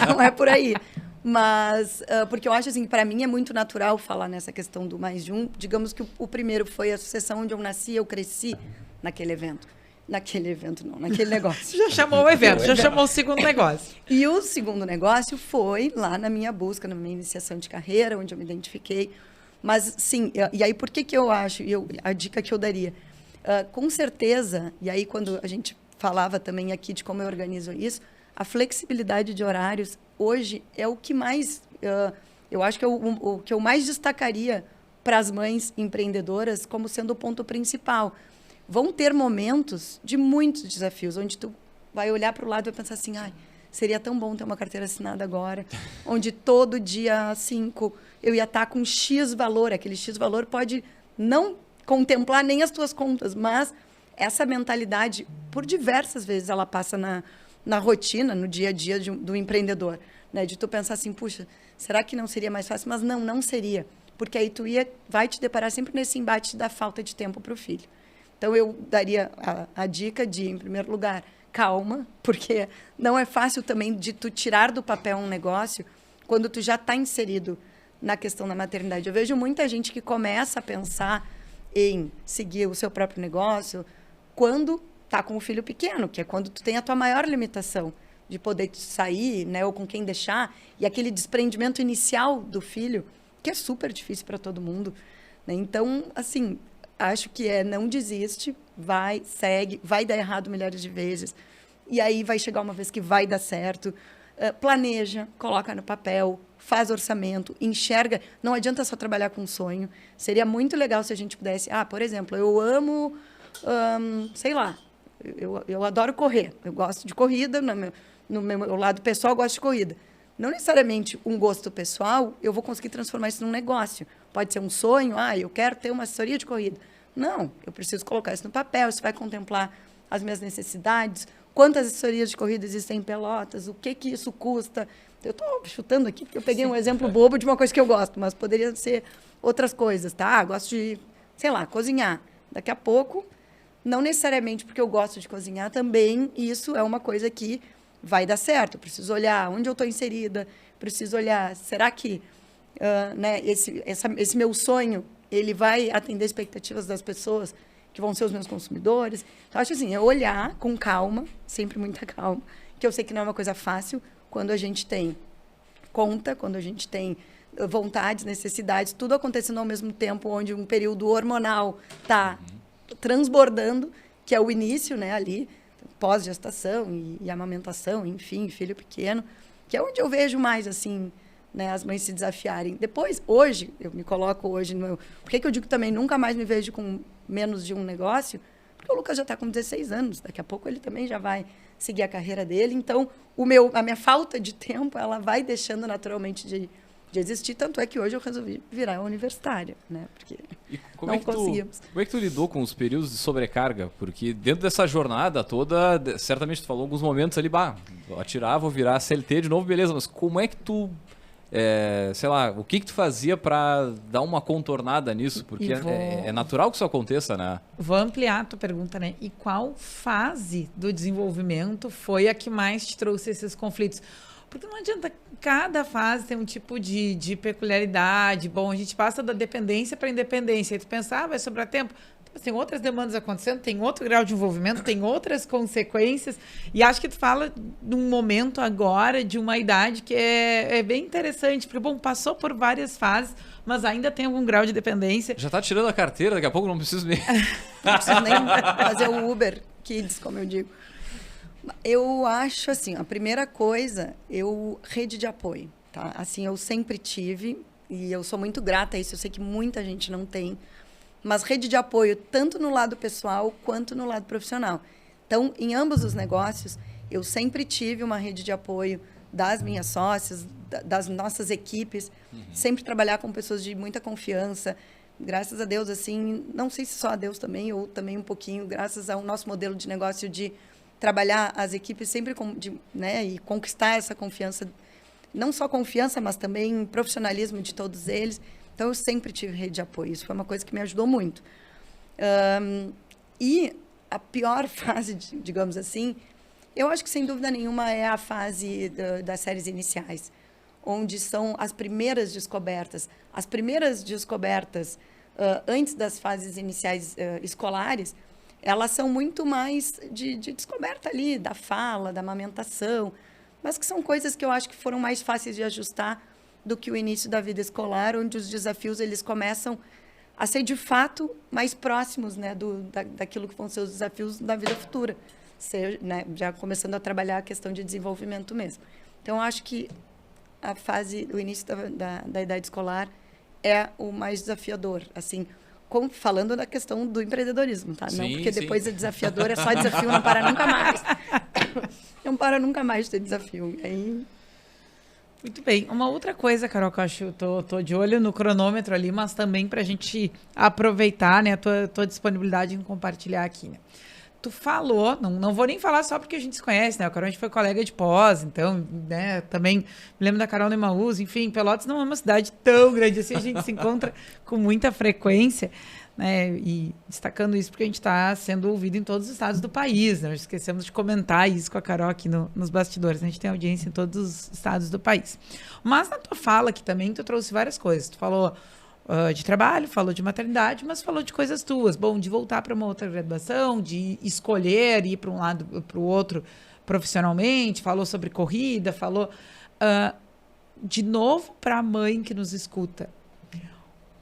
S1: não é por aí. Mas, porque eu acho assim, para mim é muito natural falar nessa questão do mais de um. Digamos que o primeiro foi a sucessão onde eu nasci, eu cresci naquele evento. Naquele negócio.
S3: Já chamou o evento, já chamou o segundo negócio.
S1: E o segundo negócio foi lá na minha busca, na minha iniciação de carreira, onde eu me identifiquei. Mas, sim, e aí por que eu acho, a dica que eu daria? Com certeza, e aí quando a gente falava também aqui de como eu organizo isso, a flexibilidade de horários hoje é o que mais, eu acho que é o que eu mais destacaria para as mães empreendedoras como sendo o ponto principal. Vão ter momentos de muitos desafios, onde tu vai olhar para o lado e vai pensar assim, ai, seria tão bom ter uma carteira assinada agora, onde todo dia 5 eu ia estar com X valor, aquele X valor pode não contemplar nem as tuas contas, mas essa mentalidade, por diversas vezes, ela passa na rotina, no dia a dia do empreendedor, né? De tu pensar assim, puxa, será que não seria mais fácil? Mas não seria, porque aí tu vai te deparar sempre nesse embate da falta de tempo para o filho. Então, eu daria a dica de, em primeiro lugar, calma, porque não é fácil também de tu tirar do papel um negócio quando tu já está inserido na questão da maternidade. Eu vejo muita gente que começa a pensar em seguir o seu próprio negócio quando está com o filho pequeno, que é quando tu tem a tua maior limitação de poder sair, né, ou com quem deixar, e aquele desprendimento inicial do filho, que é super difícil para todo mundo, né? Então, assim, acho que não desiste, segue, vai dar errado milhares de vezes, e aí vai chegar uma vez que vai dar certo. Planeja, coloca no papel, faz orçamento, enxerga. Não adianta só trabalhar com sonho. Seria muito legal se a gente pudesse... por exemplo, eu amo, sei lá, eu adoro correr. Eu gosto de corrida, no meu lado pessoal, eu gosto de corrida. Não necessariamente um gosto pessoal, eu vou conseguir transformar isso num negócio. Pode ser um sonho, eu quero ter uma assessoria de corrida. Não, eu preciso colocar isso no papel, isso vai contemplar as minhas necessidades, quantas assessorias de corrida existem em Pelotas, o que isso custa. Eu estou chutando aqui, porque eu peguei um exemplo bobo de uma coisa que eu gosto, mas poderia ser outras coisas, tá? Gosto de, sei lá, cozinhar. Daqui a pouco, não necessariamente porque eu gosto de cozinhar, também isso é uma coisa que vai dar certo. Eu preciso olhar onde eu estou inserida, preciso olhar, será que né, esse meu sonho ele vai atender expectativas das pessoas que vão ser os meus consumidores? Então, acho assim, é olhar com calma, sempre muita calma, que eu sei que não é uma coisa fácil, quando a gente tem conta, quando a gente tem vontades, necessidades, tudo acontecendo ao mesmo tempo, onde um período hormonal está transbordando, que é o início, né, ali, pós-gestação e amamentação, enfim, filho pequeno, que é onde eu vejo mais, assim, né, as mães se desafiarem. Depois, hoje, eu me coloco hoje no meu... Por que eu digo também, nunca mais me vejo com menos de um negócio? Porque o Lucas já está com 16 anos, daqui a pouco ele também já vai seguir a carreira dele, então a minha falta de tempo, ela vai deixando naturalmente de existir, tanto é que hoje eu resolvi virar universitária, né? Porque não conseguimos.
S2: Como é que tu lidou com os períodos de sobrecarga? Porque dentro dessa jornada toda, certamente tu falou alguns momentos ali, vou atirar, vou virar CLT de novo, beleza, mas como é que tu, sei lá, o que tu fazia para dar uma contornada nisso? Porque é natural que isso aconteça, né?
S3: Vou ampliar a tua pergunta, né? E qual fase do desenvolvimento foi a que mais te trouxe esses conflitos? Porque não adianta, cada fase tem um tipo de peculiaridade. Bom, a gente passa da dependência para a independência. Aí tu pensa, vai sobrar tempo. Tem outras demandas acontecendo, tem outro grau de envolvimento, tem outras consequências. E acho que tu fala de um momento agora, de uma idade que é bem interessante. Porque, bom, passou por várias fases, mas ainda tem algum grau de dependência.
S2: Já tá tirando a carteira, daqui a pouco não preciso nem...
S1: Não preciso nem fazer o Uber Kids, como eu digo. Eu acho assim, a primeira coisa, rede de apoio, tá? Assim, eu sempre tive, e eu sou muito grata a isso, eu sei que muita gente não tem, mas rede de apoio tanto no lado pessoal quanto no lado profissional. Então, em ambos os negócios, eu sempre tive uma rede de apoio das minhas sócias, das nossas equipes, sempre trabalhar com pessoas de muita confiança. Graças a Deus, assim, não sei se só a Deus também, ou também um pouquinho, graças ao nosso modelo de negócio de trabalhar as equipes sempre né, e conquistar essa confiança, não só confiança, mas também profissionalismo de todos eles. Então, eu sempre tive rede de apoio. Isso foi uma coisa que me ajudou muito. E a pior fase, digamos assim, eu acho que, sem dúvida nenhuma, é a fase das séries iniciais, onde são as primeiras descobertas. As primeiras descobertas, antes das fases iniciais escolares, elas são muito mais de descoberta ali, da fala, da amamentação, mas que são coisas que eu acho que foram mais fáceis de ajustar do que o início da vida escolar, onde os desafios eles começam a ser, de fato, mais próximos, né, daquilo que vão ser os desafios da vida futura. Né, já começando a trabalhar a questão de desenvolvimento mesmo. Então, eu acho que o início da idade escolar é o mais desafiador, assim, falando da questão do empreendedorismo, tá? Não porque depois é desafiador, é só desafio, não para nunca mais. Não para nunca mais de ter desafio. Aí...
S3: Muito bem. Uma outra coisa, Carol, que eu acho, tô de olho no cronômetro ali, mas também para a gente aproveitar, né, a tua disponibilidade em compartilhar aqui, né? Tu falou, não vou nem falar só porque a gente se conhece, né? A Carol, a gente foi colega de pós, então, né, também me lembro da Carol no Emaús, enfim, Pelotas não é uma cidade tão grande assim, a gente se encontra com muita frequência, né? E destacando isso porque a gente está sendo ouvido em todos os estados do país, né? Nós esquecemos de comentar isso com a Carol aqui nos bastidores, né? A gente tem audiência em todos os estados do país. Mas na tua fala aqui também, tu trouxe várias coisas. Tu falou de trabalho, falou de maternidade, mas falou de coisas tuas. Bom, de voltar para uma outra graduação, de escolher ir para um lado para o outro profissionalmente, falou sobre corrida, falou... de novo, para a mãe que nos escuta,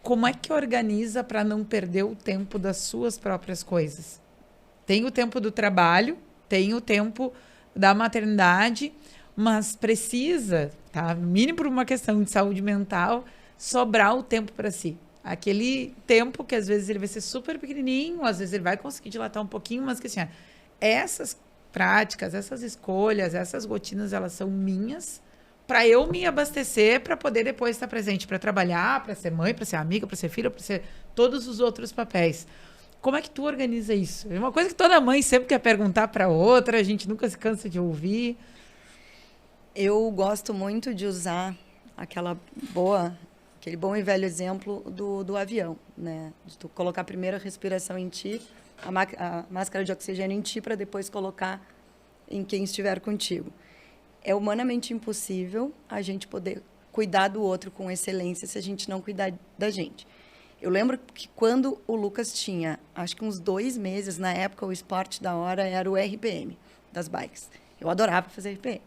S3: como é que organiza para não perder o tempo das suas próprias coisas? Tem o tempo do trabalho, tem o tempo da maternidade, mas precisa, tá? No mínimo por uma questão de saúde mental, sobrar o tempo para si. Aquele tempo que às vezes ele vai ser super pequenininho, às vezes ele vai conseguir dilatar um pouquinho, mas que assim, essas práticas, essas escolhas, essas rotinas, elas são minhas, para eu me abastecer, para poder depois estar presente, para trabalhar, para ser mãe, para ser amiga, para ser filha, para ser todos os outros papéis. Como é que tu organiza isso? É uma coisa que toda mãe sempre quer perguntar para outra, a gente nunca se cansa de ouvir.
S1: Eu gosto muito de usar aquele bom e velho exemplo do avião, né? De tu colocar a primeira respiração em ti, a máscara de oxigênio em ti, para depois colocar em quem estiver contigo. É humanamente impossível a gente poder cuidar do outro com excelência se a gente não cuidar da gente. Eu lembro que quando o Lucas tinha, acho que uns 2 meses, na época o esporte da hora era o RPM, das bikes. Eu adorava fazer RPM.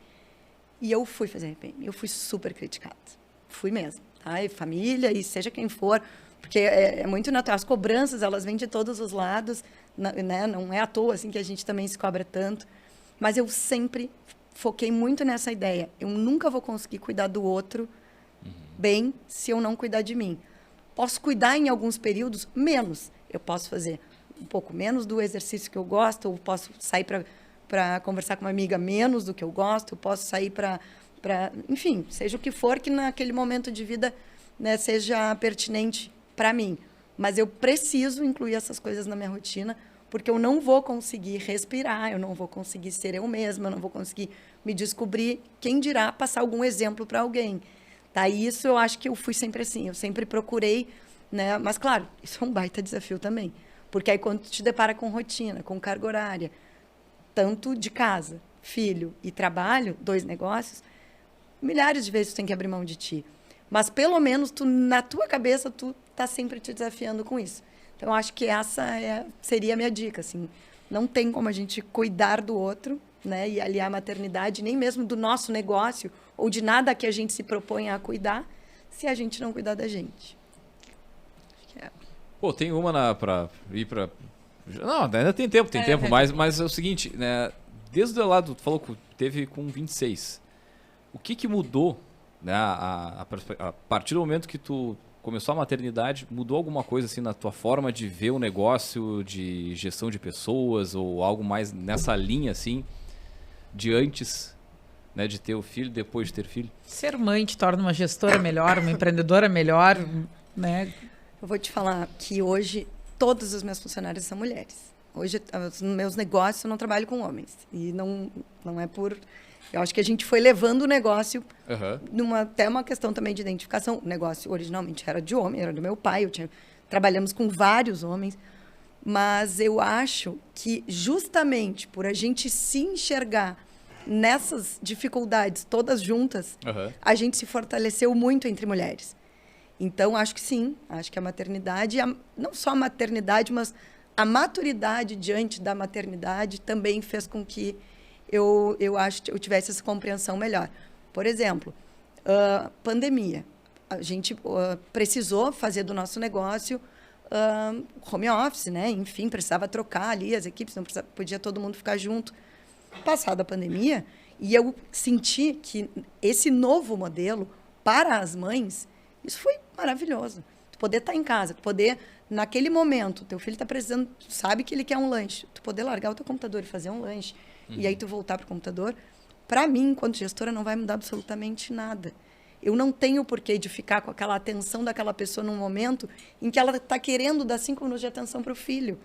S1: E eu fui fazer RPM. Eu fui super criticada. Fui mesmo. Tá? E família, e seja quem for, porque é muito natural. As cobranças, elas vêm de todos os lados, né? Não é à toa assim, que a gente também se cobra tanto. Mas eu sempre foquei muito nessa ideia. Eu nunca vou conseguir cuidar do outro bem se eu não cuidar de mim. Posso cuidar em alguns períodos menos. Eu posso fazer um pouco menos do exercício que eu gosto, ou posso sair para conversar com uma amiga menos do que eu gosto, eu posso sair para... Enfim, seja o que for que naquele momento de vida, né, seja pertinente para mim. Mas eu preciso incluir essas coisas na minha rotina, porque eu não vou conseguir respirar, eu não vou conseguir ser eu mesma, eu não vou conseguir me descobrir, quem dirá passar algum exemplo para alguém. Tá? E isso eu acho que eu fui sempre assim, eu sempre procurei, né? Mas claro, isso é um baita desafio também, porque aí quando tu te depara com rotina, com carga horária, tanto de casa, filho e trabalho, 2 negócios, milhares de vezes tu tem que abrir mão de ti. Mas pelo menos na tua cabeça tu tá sempre te desafiando com isso. Então eu acho que essa seria a minha dica, assim, não tem como a gente cuidar do outro, né, e aliar a maternidade, nem mesmo do nosso negócio, ou de nada que a gente se propõe a cuidar, se a gente não cuidar da gente.
S2: Pô, tem uma para ir para... Não, ainda tem tempo, mas é o seguinte, né, desde o lado, tu falou que teve com 26, o que mudou, né, a partir do momento que tu começou a maternidade, mudou alguma coisa assim na tua forma de ver o negócio, de gestão de pessoas, ou algo mais nessa linha assim, de antes, né, de ter o filho, depois de ter filho? Ser
S3: mãe te torna uma gestora melhor, uma empreendedora melhor, né?
S1: Eu vou te falar que hoje todos os meus funcionários são mulheres. Hoje, nos meus negócios, eu não trabalho com homens. E não é por... Eu acho que a gente foi levando o negócio até uma questão também de identificação. O negócio originalmente era de homem, era do meu pai. Trabalhamos com vários homens. Mas eu acho que justamente por a gente se enxergar nessas dificuldades todas juntas, a gente se fortaleceu muito entre mulheres. Então, acho que sim. Acho que a maternidade, não só a maternidade, mas a maturidade diante da maternidade também fez com que eu tivesse essa compreensão melhor. Por exemplo, pandemia. A gente precisou fazer do nosso negócio home office, né? Enfim, precisava trocar ali as equipes, não podia todo mundo ficar junto. Passada a pandemia, e eu senti que esse novo modelo para as mães, isso foi maravilhoso. Tu poder estar em casa, tu poder, naquele momento, teu filho está precisando, tu sabe que ele quer um lanche, tu poder largar o teu computador e fazer um lanche, e aí tu voltar para o computador, para mim, enquanto gestora, não vai mudar absolutamente nada. Eu não tenho porquê de ficar com aquela atenção daquela pessoa num momento em que ela está querendo dar 5 minutos de atenção para o filho.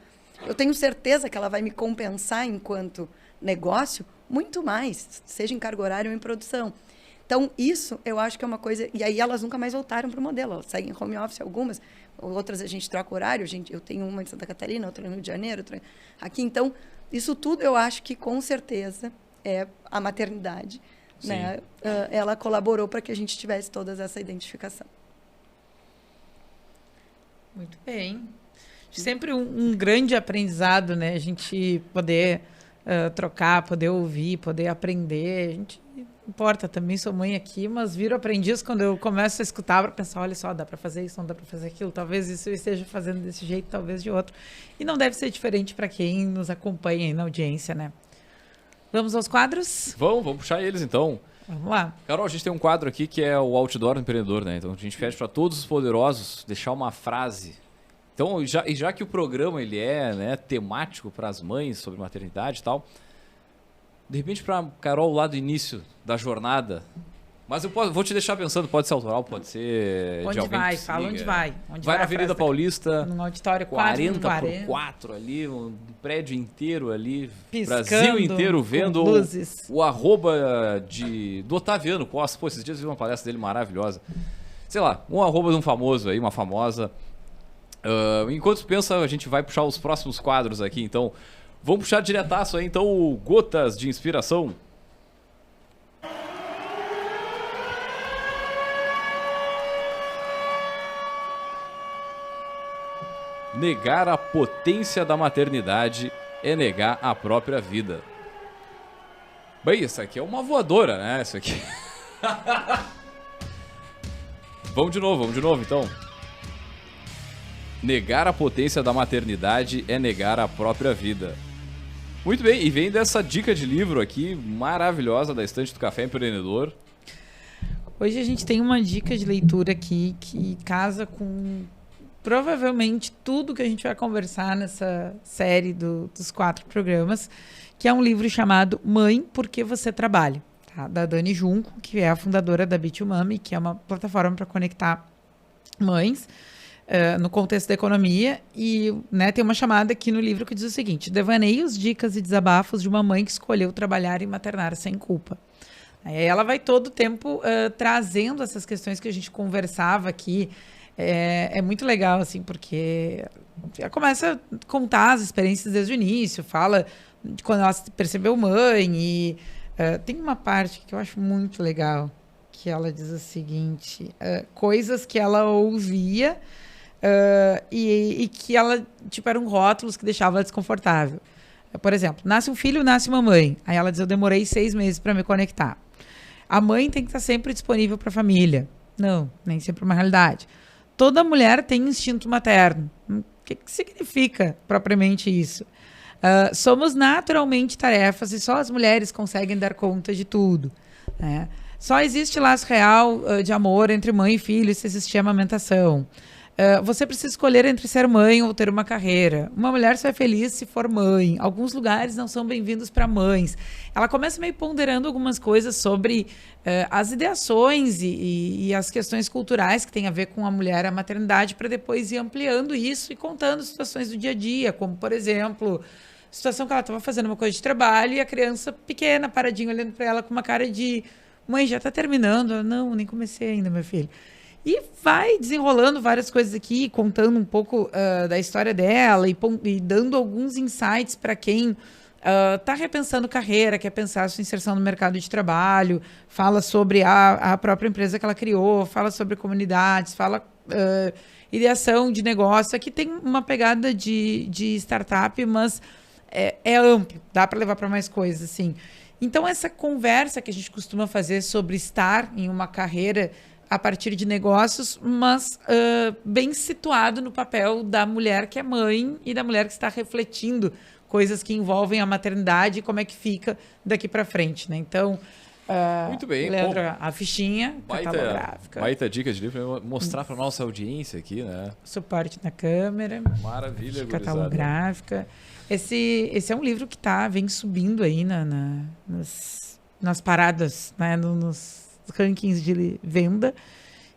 S1: Eu tenho certeza que ela vai me compensar enquanto negócio muito mais, seja em carga horária ou em produção. Então, isso eu acho que é uma coisa... E aí elas nunca mais voltaram para o modelo. Elas seguem home office algumas, outras a gente troca horário. Eu tenho uma em Santa Catarina, outra no Rio de Janeiro, outra aqui. Então, isso tudo eu acho que, com certeza, é a maternidade. Né? Ela colaborou para que a gente tivesse toda essa identificação.
S3: Muito bem. Sempre um grande aprendizado, né? A gente poder trocar, poder ouvir, poder aprender. A gente importa, também sou mãe aqui, mas viro aprendiz quando eu começo a escutar para pensar, olha só, dá para fazer isso, não dá para fazer aquilo, talvez isso eu esteja fazendo desse jeito, talvez de outro. E não deve ser diferente para quem nos acompanha aí na audiência, né? Vamos aos quadros?
S2: Vamos puxar eles então.
S3: Vamos lá.
S2: Carol, a gente tem um quadro aqui que é o Outdoor do Empreendedor, né? Então a gente pede para todos os poderosos deixar uma frase. Então, já que o programa ele é, né, temático para as mães sobre maternidade e tal, de repente para Carol lá do início da jornada, mas eu vou te deixar pensando, pode ser autoral, pode ser
S3: onde
S2: de alguém
S3: vai?
S2: que
S3: Fala
S2: siga.
S3: onde vai.
S2: Vai na Avenida Paulista,
S3: num auditório
S2: 40x4 ali, um prédio inteiro ali,
S3: piscando,
S2: Brasil inteiro vendo
S3: luzes.
S2: o arroba do Otaviano Costa. Pô, esses dias eu vi uma palestra dele maravilhosa. Sei lá, um arroba de um famoso aí, uma famosa. Enquanto pensa, a gente vai puxar os próximos quadros aqui, então vamos puxar diretaço aí, então, o Gotas de Inspiração. Negar a potência da maternidade é negar a própria vida. Bem, isso aqui é uma voadora, né? Isso aqui. Vamos de novo, então. Negar a potência da maternidade é negar a própria vida. Muito bem, e vem dessa dica de livro aqui, maravilhosa, da estante do Café Empreendedor.
S3: Hoje a gente tem uma dica de leitura aqui que casa com provavelmente tudo que a gente vai conversar nessa série dos 4 programas, que é um livro chamado Mãe, Por que Você Trabalha? Tá? Da Dani Junco, que é a fundadora da Bit2Mami, que é uma plataforma para conectar mães no contexto da economia. E, né, tem uma chamada aqui no livro que diz o seguinte: devaneios, dicas e desabafos de uma mãe que escolheu trabalhar e maternar sem culpa. Aí ela vai todo o tempo trazendo essas questões que a gente conversava aqui. É muito legal, assim, porque ela começa a contar as experiências desde o início, fala de quando ela se percebeu mãe, e tem uma parte que eu acho muito legal, que ela diz o seguinte: coisas que ela ouvia e que ela, tipo, eram rótulos que deixavam ela desconfortável. Por exemplo, nasce um filho, nasce uma mãe. Aí ela diz: eu demorei 6 meses para me conectar. A mãe tem que estar sempre disponível para a família. Não, nem sempre é uma realidade. Toda mulher tem instinto materno. O que significa propriamente isso? Somos naturalmente tarefas e só as mulheres conseguem dar conta de tudo. Né? Só existe laço real de amor entre mãe e filho se existir amamentação. Você precisa escolher entre ser mãe ou ter uma carreira. Uma mulher só é feliz se for mãe. Alguns lugares não são bem-vindos para mães. Ela começa meio ponderando algumas coisas sobre as ideações e as questões culturais que tem a ver com a mulher e a maternidade, para depois ir ampliando isso e contando situações do dia a dia, como, por exemplo, situação que ela estava fazendo uma coisa de trabalho e a criança pequena, paradinha, olhando para ela com uma cara de: mãe, já está terminando? Não, nem comecei ainda, meu filho. E vai desenrolando várias coisas aqui, contando um pouco da história dela e dando alguns insights para quem está repensando carreira, quer pensar sua inserção no mercado de trabalho, fala sobre a própria empresa que ela criou, fala sobre comunidades, fala ideação de negócio. Aqui tem uma pegada de startup, mas é amplo, dá para levar para mais coisas, assim. Então, essa conversa que a gente costuma fazer sobre estar em uma carreira a partir de negócios, mas bem situado no papel da mulher que é mãe e da mulher que está refletindo coisas que envolvem a maternidade e como é que fica daqui para frente, né? Então,
S2: muito bem,
S3: Leandro, a fichinha catalográfica.
S2: Baita dica de livro, mostrar para nossa audiência aqui, né?
S3: Suporte na câmera.
S2: Maravilha, gurizada.
S3: Catalográfica. Esse é um livro que vem subindo aí nas paradas, né? Nos rankings de venda.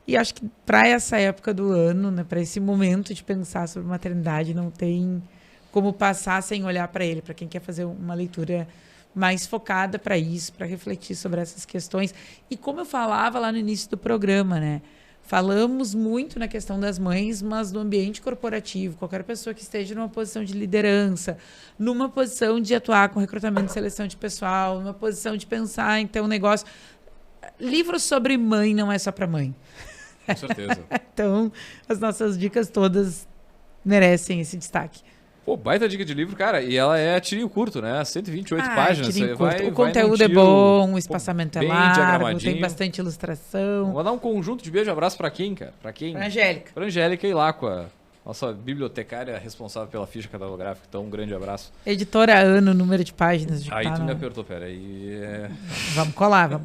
S3: E acho que para essa época do ano, né? Para esse momento de pensar sobre maternidade, não tem como passar sem olhar para ele, para quem quer fazer uma leitura mais focada para isso, para refletir sobre essas questões. E como eu falava lá no início do programa, né? Falamos muito na questão das mães, mas no ambiente corporativo, qualquer pessoa que esteja numa posição de liderança, numa posição de atuar com recrutamento e seleção de pessoal, numa posição de pensar em ter um negócio. Livro sobre mãe não é só para mãe.
S2: Com certeza.
S3: Então, as nossas dicas todas merecem esse destaque.
S2: Pô, baita dica de livro, cara. E ela é tirinho curto, né? 128 páginas.
S3: Tirinho curto. O conteúdo é bom, o espaçamento é largo, tem bastante ilustração.
S2: Vou dar um conjunto de beijo e abraço pra quem, cara? Pra quem?
S3: Pra Angélica.
S2: Pra Angélica ir lá com a nossa bibliotecária responsável pela ficha catalográfica. Então, um grande abraço.
S3: Editora Ano, número de páginas.
S2: Aí tu me apertou, pera. Aí
S3: Vamos colar.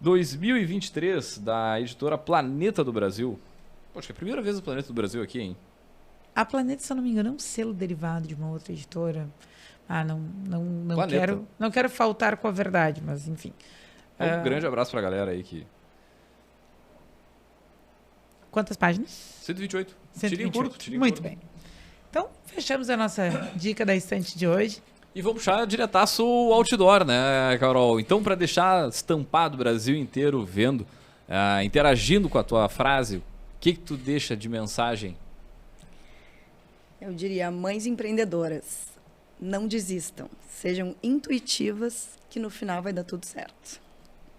S2: 2023, da editora Planeta do Brasil. Poxa, é a primeira vez do Planeta do Brasil aqui, hein?
S3: A Planeta, se eu não me engano, é um selo derivado de uma outra editora. Não quero faltar com a verdade, mas enfim.
S2: Um grande abraço pra galera aí que...
S3: Quantas páginas?
S2: 128.
S3: 128.
S2: Tirinho curto.
S3: Muito bem. Então, fechamos a nossa dica da estante de hoje.
S2: E vamos puxar diretaço o outdoor, né, Carol? Então, para deixar estampado o Brasil inteiro vendo, interagindo com a tua frase, o que tu deixa de mensagem?
S1: Eu diria, mães empreendedoras, não desistam. Sejam intuitivas, que no final vai dar tudo certo.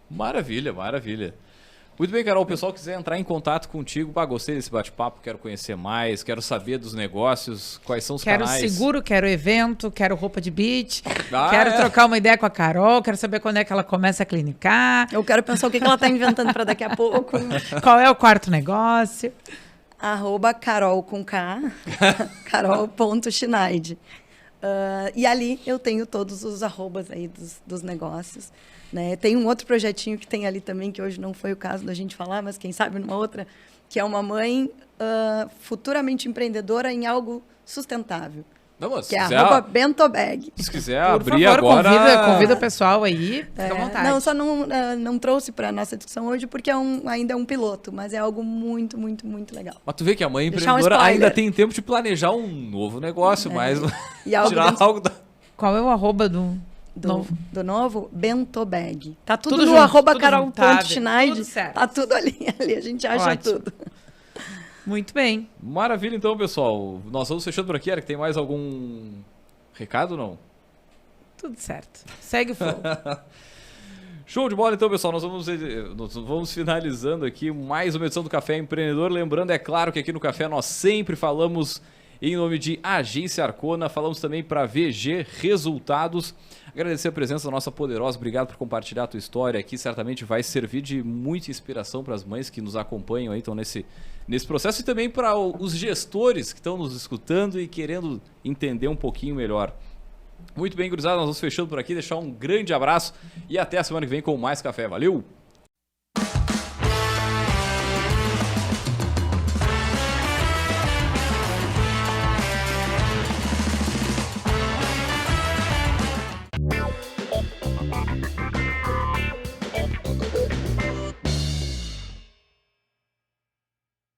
S2: Maravilha. Muito bem, Carol. O pessoal quiser entrar em contato contigo, gostei desse bate-papo, quero conhecer mais, quero saber dos negócios, quais são os canais.
S3: Quero seguro, quero evento, quero roupa de beach, quero trocar uma ideia com a Carol, quero saber quando é que ela começa a clinicar.
S1: Eu quero pensar o que ela está inventando para daqui a pouco.
S3: Qual é o quarto negócio?
S1: @Carol com K, carol.schneid. E ali eu tenho todos os arrobas aí dos negócios. Né? Tem um outro projetinho que tem ali também, que hoje não foi o caso da gente falar, mas quem sabe numa outra, que é uma mãe futuramente empreendedora em algo sustentável.
S2: Vamos,
S1: que é @bentobag.
S2: Se quiser
S3: Por
S2: abrir
S3: favor,
S2: agora...
S3: convida o pessoal aí, fica à vontade.
S1: Não, só não trouxe para a nossa discussão hoje, porque ainda é um piloto, mas é algo muito, muito, muito legal.
S2: Mas tu vê que a mãe empreendedora ainda tem tempo de planejar um novo negócio, mas
S1: e algo
S2: tirar algo da...
S3: Qual é o arroba do
S1: novo? Bentobag. Tá tudo no
S3: junto,
S1: @carol.schneid. Tá tudo ali a gente acha tudo.
S3: Muito bem.
S2: Maravilha, então, pessoal. Nós vamos fechando por aqui. Era que tem mais algum recado, não?
S3: Tudo certo. Segue o flow.
S2: Show de bola, então, pessoal. Nós vamos finalizando aqui mais uma edição do Café Empreendedor. Lembrando, é claro, que aqui no Café nós sempre falamos em nome de Agência Arcona. Falamos também para VG Resultados. Agradecer a presença da nossa poderosa. Obrigado por compartilhar a tua história aqui. Certamente vai servir de muita inspiração para as mães que nos acompanham aí, estão nesse processo, e também para os gestores que estão nos escutando e querendo entender um pouquinho melhor. Muito bem, gurizada, nós vamos fechando por aqui. Deixar um grande abraço e até a semana que vem com mais café. Valeu!